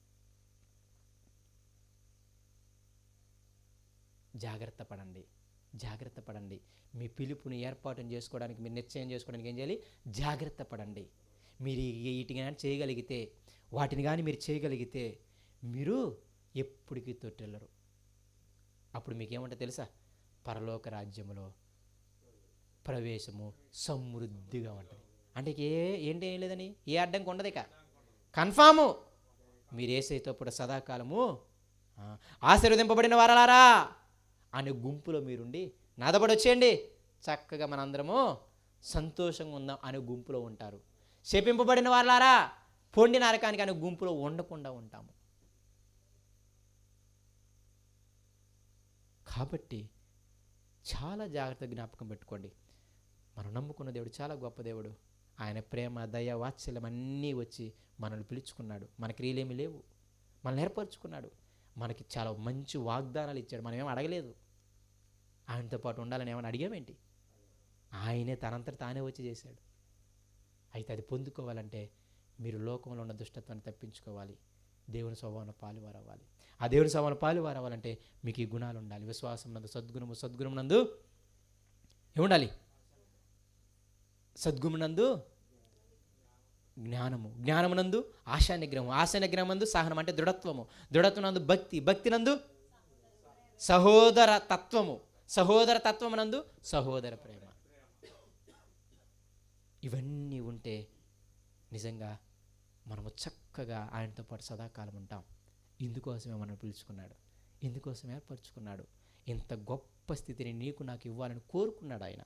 జాగ్రత్త పడండి, జాగ్రత్త పడండి. మీ పిలుపుని ఏర్పాటు చేసుకోవడానికి, మీరు నిశ్చయం చేసుకోవడానికి ఏం చేయాలి? జాగ్రత్త పడండి. మీరు వీటిని కానీ చేయగలిగితే, వాటిని కానీ మీరు చేయగలిగితే మీరు ఎప్పటికీ తొట్టెళ్ళరు. అప్పుడు మీకేమంటే తెలుసా? పరలోక రాజ్యములో ప్రవేశము సమృద్ధిగా ఉంటుంది. అంటే ఏంటి ఏం లేదని, ఏ అడ్డంకి ఉండదు. ఇక కన్ఫాము మీరు యేసయ్యతో పాటు సదాకాలము ఆశీర్వదింపబడిన వారలారా అనే గుంపులో మీరుండి, నాదపడి వచ్చేయండి, చక్కగా మనందరము సంతోషంగా ఉందాం అనే గుంపులో ఉంటారు. శపింపబడిన వారలారా పొండి నరకానికి అనే గుంపులో ఉండకుండా ఉంటాము. కాబట్టి చాలా జాగ్రత్తగా జ్ఞాపకం పెట్టుకోండి. మనం నమ్ముకున్న దేవుడు చాలా గొప్ప దేవుడు. ఆయన ప్రేమ, దయ, వాత్సల్యం అన్నీ వచ్చి మనల్ని పిలుచుకున్నాడు. మన క్రియలేమీ లేవు, మనల్ని ఏర్పరచుకున్నాడు. మనకి చాలా మంచి వాగ్దానాలు ఇచ్చాడు. మనం ఏం అడగలేదు. ఆయనతో పాటు ఉండాలని ఏమైనా అడిగామేంటి? ఆయనే తనంతట తానే వచ్చి చేశాడు. అయితే అది పొందుకోవాలంటే మీరు లోకంలో ఉన్న దుష్టత్వాన్ని తప్పించుకోవాలి, దేవుని స్వభావంలో పాలువారవ్వాలి. ఆ దేవుని స్వభావంలో పాలువారవ్వాలంటే మీకు ఈ గుణాలు ఉండాలి. విశ్వాసం నందు సద్గుణము, సద్గుణం నందు ఏముండాలి? సద్గుణం నందు జ్ఞానము, జ్ఞానమునందు ఆశానిగ్రహము, ఆశానిగ్రహం నందు సహనం అంటే దృఢత్వము, దృఢత్వం నందు భక్తి, భక్తి నందు సహోదర తత్వము, సహోదర తత్వమునందు సహోదర ప్రేమ. ఇవన్నీ ఉంటే నిజంగా మనము చక్కగా ఆయనతో పాటు సదాకాలం ఉంటాం. ఇందుకోసమే మనం పిలుచుకున్నాడు, ఇందుకోసం ఏర్పరచుకున్నాడు. ఇంత గొప్ప స్థితిని నీకు నాకు ఇవ్వాలని కోరుకున్నాడు ఆయన.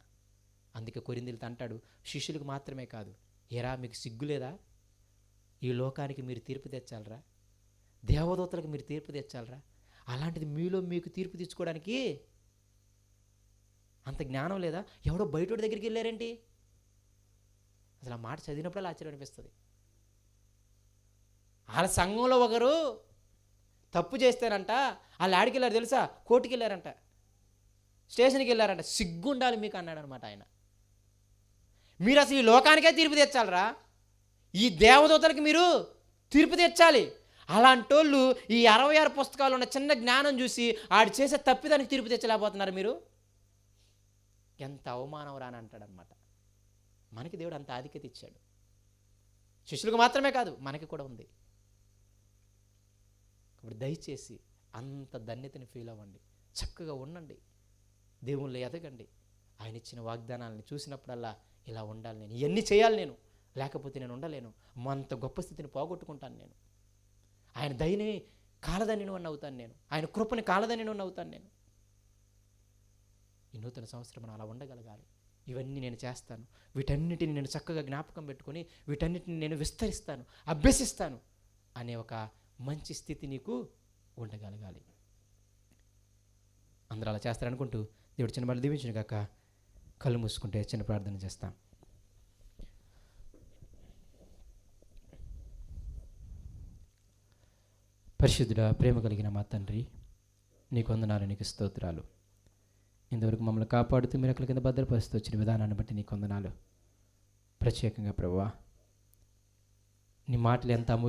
అందుకే కొరింథీయులతో అంటాడు, శిష్యులకు మాత్రమే కాదు, ఎరా మీకు సిగ్గులేదా? ఈ లోకానికి మీరు తీర్పు తెచ్చాలరా, దేవదూతలకు మీరు తీర్పు తెచ్చాలరా, అలాంటిది మీలో మీకు తీర్పు తెచ్చుకోవడానికి అంత జ్ఞానం లేదా? ఎవడో బయటోడి దగ్గరికి వెళ్ళారేంటి? అసలు ఆ మాట చదివినప్పుడు అలా ఆశ్చర్యం అనిపిస్తుంది. వాళ్ళ సంఘంలో ఒకరు తప్పు చేస్తారంట, వాళ్ళు ఆడికి వెళ్ళారు తెలుసా? కోర్టుకి వెళ్ళారంట, స్టేషన్కి వెళ్ళారంట. సిగ్గుండాలి మీకు అన్నాడు అనమాట ఆయన. మీరు అసలు ఈ లోకానికే తీర్పు తెచ్చాలరా, ఈ దేవదూతలకి మీరు తీర్పు తెచ్చాలి. అలాంటి వాళ్ళు ఈ 66 పుస్తకాలు ఉన్న చిన్న జ్ఞానం చూసి ఆడు చేసే తప్పిదానికి తీర్పు తెచ్చలేకపోతున్నారు మీరు. ఎంత అవమానం రాని అంటాడనమాట. మనకి దేవుడు అంత ఆధిక్యత ఇచ్చాడు. శిష్యులకు మాత్రమే కాదు, మనకి కూడా ఉంది. ఇప్పుడు దయచేసి అంత ధన్యతని ఫీల్ అవ్వండి, చక్కగా ఉండండి, దేవుళ్ళు ఎదగండి. ఆయన ఇచ్చిన వాగ్దానాలని చూసినప్పుడల్లా ఇలా ఉండాలి, నేను ఇవన్నీ చేయాలి, నేను లేకపోతే నేను ఉండలేను, అంత గొప్ప స్థితిని పోగొట్టుకుంటాను నేను. ఆయన దయని కాలదని అవుతాను నేను, ఆయన కృపని కాలదని అవుతాను నేను. ఈ నూతన సంవత్సరం మనం అలా ఉండగలగాలి. ఇవన్నీ నేను చేస్తాను, వీటన్నిటిని నేను చక్కగా జ్ఞాపకం పెట్టుకొని వీటన్నిటిని నేను విస్తరిస్తాను, అభ్యసిస్తాను అనే ఒక మంచి స్థితి నీకు ఉండగలగాలి. అందరూ అలా చేస్తారనుకుంటూ దేవుడు చిన్న మళ్ళీ దీవించును గాక. కళ్ళు మూసుకుంటే చిన్న ప్రార్థన చేస్తాం. పరిశుద్ధుడా, ప్రేమ కలిగిన మా తండ్రి, నీకు వందనాలు, నీకు స్తోత్రాలు. ఇంతవరకు మమ్మల్ని కాపాడుతూ మీరు అక్కడి కింద భద్రపరుస్తూ వచ్చిన విధానాన్ని బట్టి నీకు వందనాలు. ప్రత్యేకంగా ప్రభువా, నీ మాటలు ఎంత